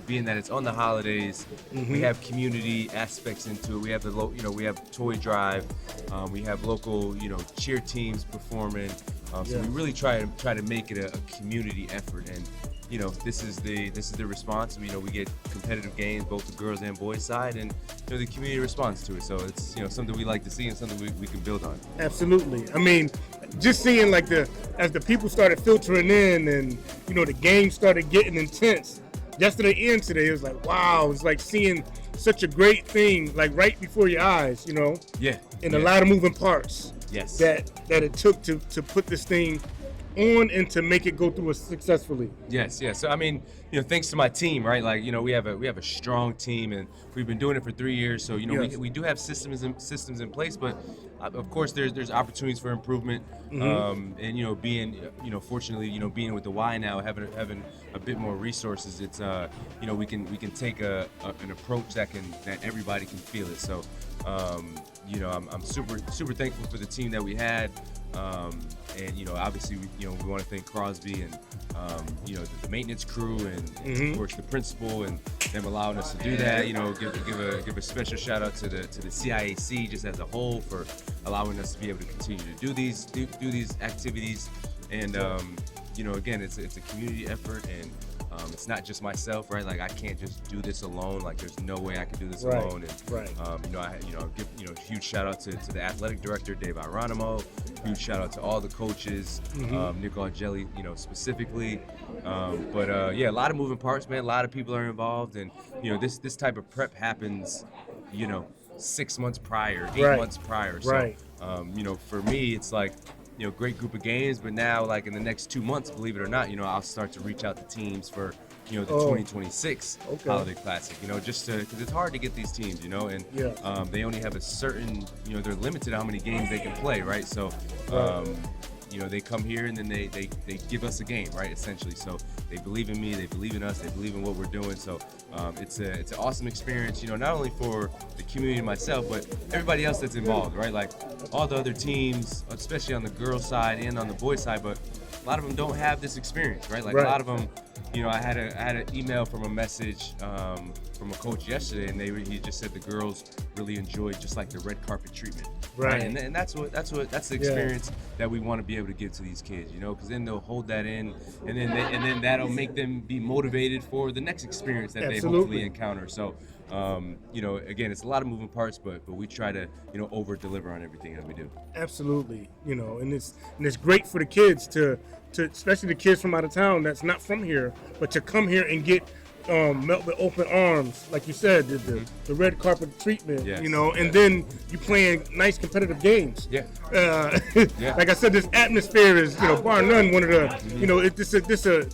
being that it's on the holidays, we have community aspects into it. We have we have toy drive, we have local cheer teams performing. So we really try to make it a community effort, and this is the response. We get competitive games, both the girls and boys side, and the community responds to it. So it's something we like to see and something we can build on. Absolutely. I mean, just seeing as the people started filtering in, and the game started getting intense. Yesterday and today, it was like, wow, it's like seeing such a great thing like right before your eyes, Yeah. And a lot of moving parts. Yes. That it took to put this thing on and to make it go through successfully. Yes, yes. So I mean, thanks to my team, right? Like, we have a strong team, and we've been doing it for 3 years. So Yes. we do have systems in place, but of course there's opportunities for improvement. Mhm. And being fortunately being with the Y now, having a bit more resources, it's we can take an approach that everybody can feel it. So I'm super thankful for the team that we had. And obviously we want to thank Crosby and the maintenance crew and of course the principal and them allowing us to do that. Give a special shout out to the CIAC just as a whole for allowing us to be able to continue to do these activities. And again, it's a community effort, and it's not just myself, right? Like, I can't just do this alone. Like, there's no way I can do this alone. And Right. I give huge shout out to the athletic director Dave Ironimo. Huge shout out to all the coaches, Nick Argelli, specifically. But a lot of moving parts, man. A lot of people are involved, and this type of prep happens, 6 months prior, 8 Right. months prior. So, Right. For me, it's like, great group of games, but now, like, in the next 2 months, believe it or not, I'll start to reach out to teams for, the 2026 Holiday Classic, just because it's hard to get these teams, and Yeah. they only have a certain, they're limited how many games they can play, right? So, they come here and then they give us a game, right? Essentially. So they believe in me, they believe in us, they believe in what we're doing. So it's an awesome experience, not only for the community and myself, but everybody else that's involved, right? Like all the other teams, especially on the girls side and on the boys side, but a lot of them don't have this experience, right? Like Right. a lot of them, I had an email from a message from a coach yesterday, and he just said the girls really enjoyed just like the red carpet treatment, Right. And that's the experience that we want to be able to give to these kids, because then they'll hold that in, and then that'll make them be motivated for the next experience that they hopefully encounter. So, again, it's a lot of moving parts, but we try to over deliver on everything that we do. Absolutely, and it's great for the kids to especially the kids from out of town that's not from here, but to come here and get met with open arms, like you said, the red carpet treatment, Yes. and then you playing nice competitive games. Yeah. Yeah. Like I said, this atmosphere is, bar none, one of the,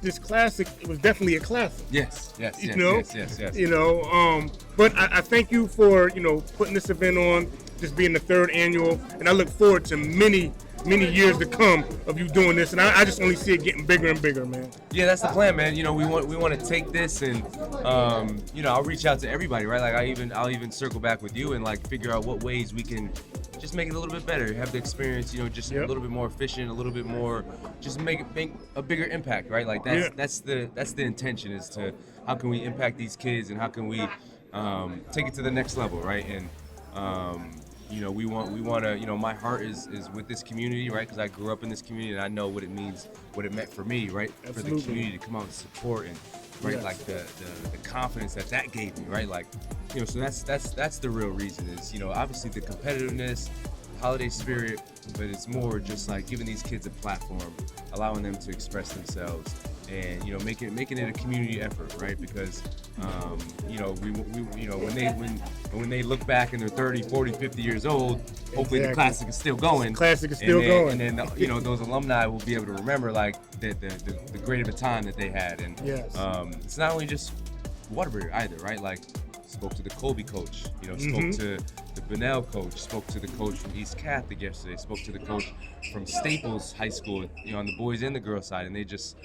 this classic, it was definitely a classic. Yes. Yes. But I thank you for, putting this event on, this being the 3rd annual, and I look forward to many years to come of you doing this, and I just only see it getting bigger and bigger, man. Yeah, that's the plan, man. We want to take this and I'll reach out to everybody, right? Like I'll even circle back with you and like figure out what ways we can just make it a little bit better, have the experience, just a little bit more efficient, a little bit more, just make a bigger impact, right? Like that's the intention, is to how can we impact these kids and how can we take it to the next level, right? And we want to, my heart is with this community, right? Because I grew up in this community and I know what it means, what it meant for me, right? Absolutely. For the community to come out and support and, right, Yes. like the confidence that gave me, right? Like, so that's the real reason is, obviously the competitiveness, holiday spirit, but it's more just like giving these kids a platform, allowing them to express themselves, and making it a community effort, right? Because when they look back and they're 30, 40, 50 years old, hopefully the classic is still going. Classic is still going. And then those alumni will be able to remember like the great of a time that they had. And Yes. It's not only just Waterbury either, right? Like spoke to the Colby coach, spoke to the Bunnell coach, spoke to the coach from East Catholic yesterday, spoke to the coach from Staples High School, on the boys and the girls side, and they just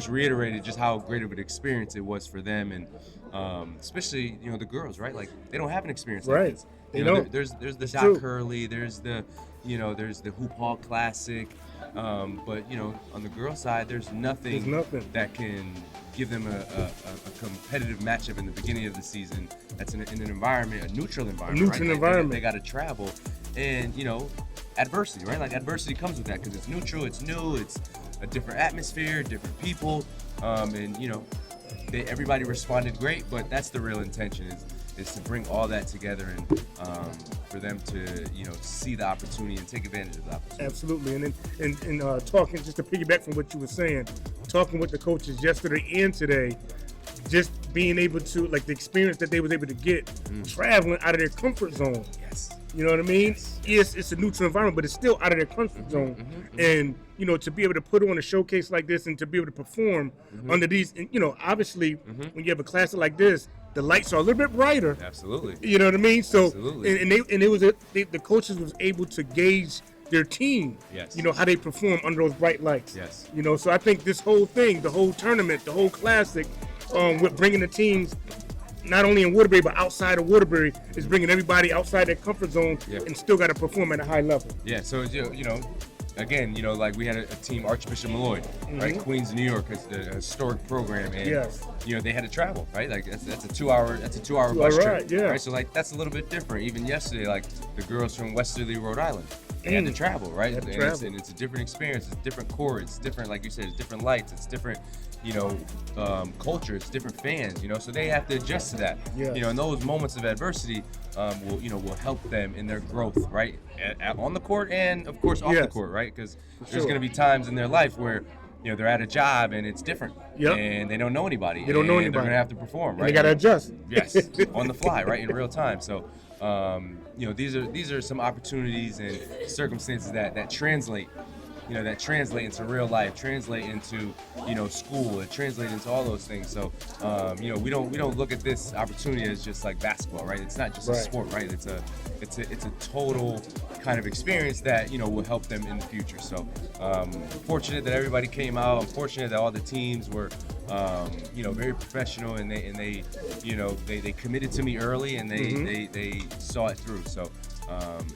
reiterated just how great of an experience it was for them, and especially the girls, right? Like they don't have an experience like Right. this. They don't. There's the It's Doc true. Hurley, there's the Hoop Hall Classic, but on the girls side, there's nothing that can give them a competitive matchup in the beginning of the season. That's in an environment, a neutral environment. neutral right? environment. They got to travel, and adversity, right? Like adversity comes with that because it's neutral, it's new, it's a different atmosphere, different people, and everybody responded great. But that's the real intention is to bring all that together and for them to see the opportunity and take advantage of the opportunity. Absolutely, and then talking, just to piggyback from what you were saying, talking with the coaches yesterday and today, just being able to, like, the experience that they was able to get traveling out of their comfort zone. Yes. You know what I mean? Yes, it's a neutral environment, but it's still out of their comfort zone. And you know, to be able to put on a showcase like this and to be able to perform under these, and, you know, obviously when you have a classic like this, the lights are a little bit brighter. Absolutely. You know what I mean? So Absolutely. and the coaches was able to gauge their team. Yes. You know how they perform under those bright lights. Yes. You know, so I think this whole thing, the whole tournament, the whole classic, with bringing the teams not only in Waterbury but outside of Waterbury is bringing everybody outside their comfort zone and still got to perform at a high level. Yeah. So you know, again, you know, like we had a team, Archbishop Malloy, right? Queens, New York, a historic program, and you know they had to travel, right? Like that's a 2 hour bus trip, right? So like that's a little bit different. Even yesterday, like the girls from Westerly, Rhode Island, they had to travel, right? And it's a different experience. It's different court. It's different, like you said, it's different lights. It's different, you know, culture. It's different fans, you know. So they have to adjust to that. You know, and those moments of adversity will help them in their growth, right? On the court and of course off the court, right? Because there's going to be times in their life where, you know, they're at a job and it's different, and they don't know anybody. They don't know and anybody. They're going to have to perform, right? And they got to adjust. Yes, on the fly, right, in real time. So, you know, these are some opportunities and circumstances that translate. You know, that translate into real life, translate into, you know, school, and translate into all those things. So, you know, we don't look at this opportunity as just like basketball, right? It's not just a sport, right? It's a total kind of experience that, you know, will help them in the future. So, fortunate that everybody came out. I'm fortunate that all the teams were, you know, very professional, and they you know, they committed to me early, and they saw it through. So.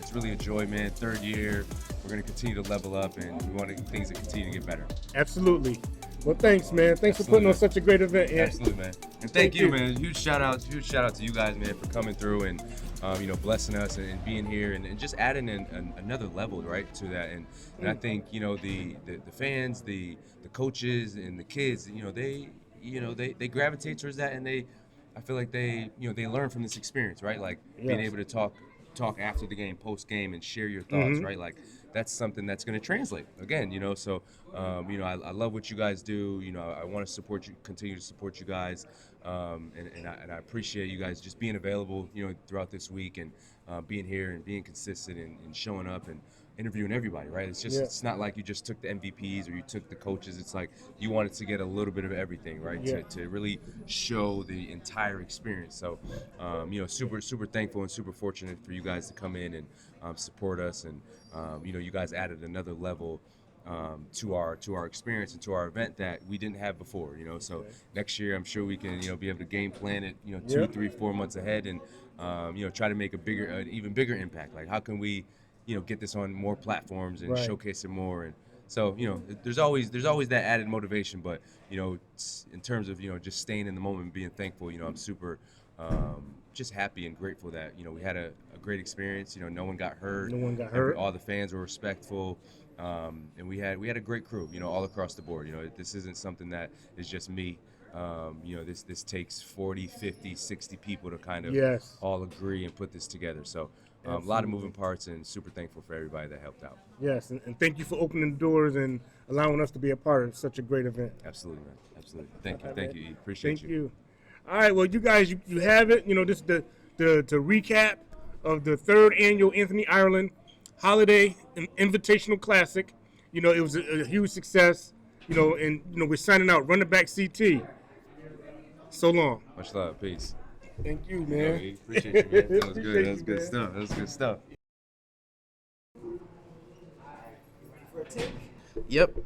It's really a joy, man. Third year, we're going to continue to level up, and we want things to continue to get better. Absolutely. Well, thanks, man. Thanks for putting on such a great event. Absolutely, man. And thank you, man. Huge shout out to you guys, man, for coming through and you know, blessing us and being here and just adding another level, right, to that. And I think, you know, the fans, the coaches, and the kids, you know, they gravitate towards that, and I feel like they learn from this experience, right? Like being able to talk after the game, post game, and share your thoughts, right? Like that's something that's going to translate again, you know. So, you know, I love what you guys do. You know, I want to support you, continue to support you guys, and I appreciate you guys just being available, you know, throughout this week and being here and being consistent and showing up and interviewing everybody, right? It's just it's not like you just took the MVPs or you took the coaches. It's like you wanted to get a little bit of everything, right? To really show the entire experience. So, you know, super thankful and super fortunate for you guys to come in and support us, and you know, you guys added another level to our experience and to our event that we didn't have before, you know. So next year, I'm sure we can, you know, be able to game plan it, you know, 2, 3, 4 months ahead, and you know, try to make an even bigger impact. Like, how can we, you know, get this on more platforms and showcase it more? And so, you know, there's always that added motivation. But, you know, in terms of, you know, just staying in the moment and being thankful, you know, I'm super just happy and grateful that, you know, we had a great experience. You know, no one got hurt. All the fans were respectful. And we had a great crew, you know, all across the board. You know, this isn't something that is just me. You know, this takes 40, 50, 60 people to kind of all agree and put this together. So a lot of moving parts, and super thankful for everybody that helped out. Yes, and thank you for opening the doors and allowing us to be a part of such a great event. Absolutely, man. Absolutely. Thank you. Appreciate you. Thank you. All right, well, you guys, you have it. You know, this is the recap of the third annual Anthony Ireland Holiday Invitational Classic. You know, it was a huge success. You know, and you know, we're signing out. Running back CT. So long. Much love. Peace. Thank you, man. Yeah, appreciate you, man. That was good. That was good stuff. That was good stuff. Yep.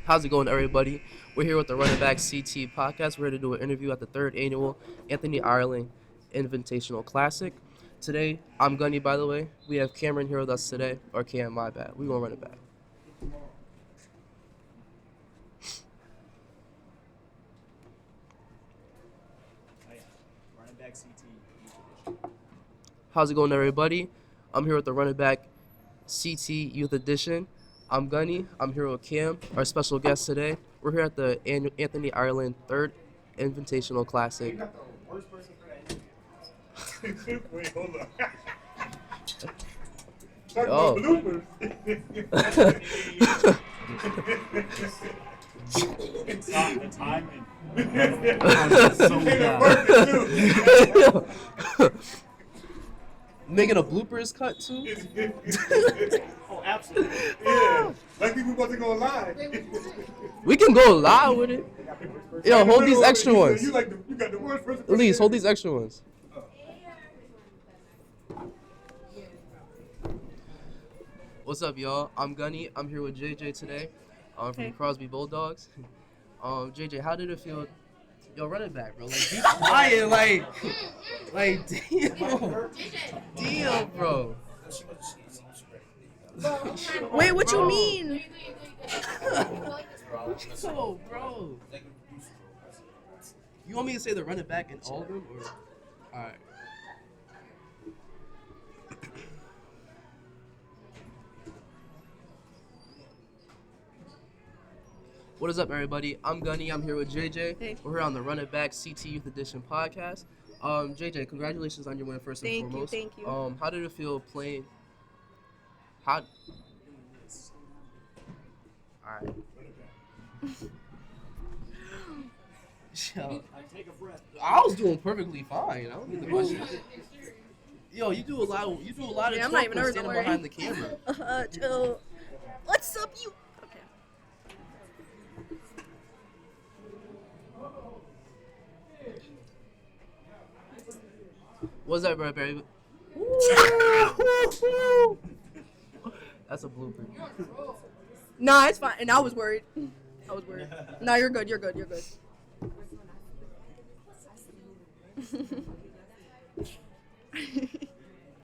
How's it going, everybody? We're here with the Running Back CT podcast. We're here to do an interview at the third annual Anthony Ireland Invitational Classic. Today, I'm Gunny, by the way. We have Cameron here with us today. Or Cam, my bad. We're going to run it back. Running Back CT. How's it going, everybody? I'm here with the Running Back CT Youth Edition. I'm Gunny. I'm here with Cam, our special guest today. We're here at the Anthony Ireland Third Invitational Classic. Wait, hold on. Oh. The timing. Making a bloopers cut too. Oh, absolutely. Yeah. Like we wasn't going live. We can go live with it. Yo, hold these extra ones. You got the worst person. Elise, hold these extra ones. What's up, y'all? I'm Gunny. I'm here with JJ today. I'm from Crosby Bulldogs. JJ, how did it feel? Yo, run it back, bro. Like, be quiet, like, damn, bro. Wait, what you mean? Yo, bro. You want me to say the run it back in all of them, or? All right. What is up, everybody? I'm Gunny. I'm here with JJ. Hey. We're here on the Run It Back CT Youth Edition podcast. JJ, congratulations on your win first and foremost. Thank you. How did it feel playing? How? All right. Yo, I was doing perfectly fine. I don't need the question. Yo, you do a lot of Yeah, I'm not even nervous, standing don't worry. behind the camera. Chill. What's up, you? Okay. What's up, bro, Barry? That's a blooper. Nah, it's fine. And I was worried. Nah, you're good. You're good.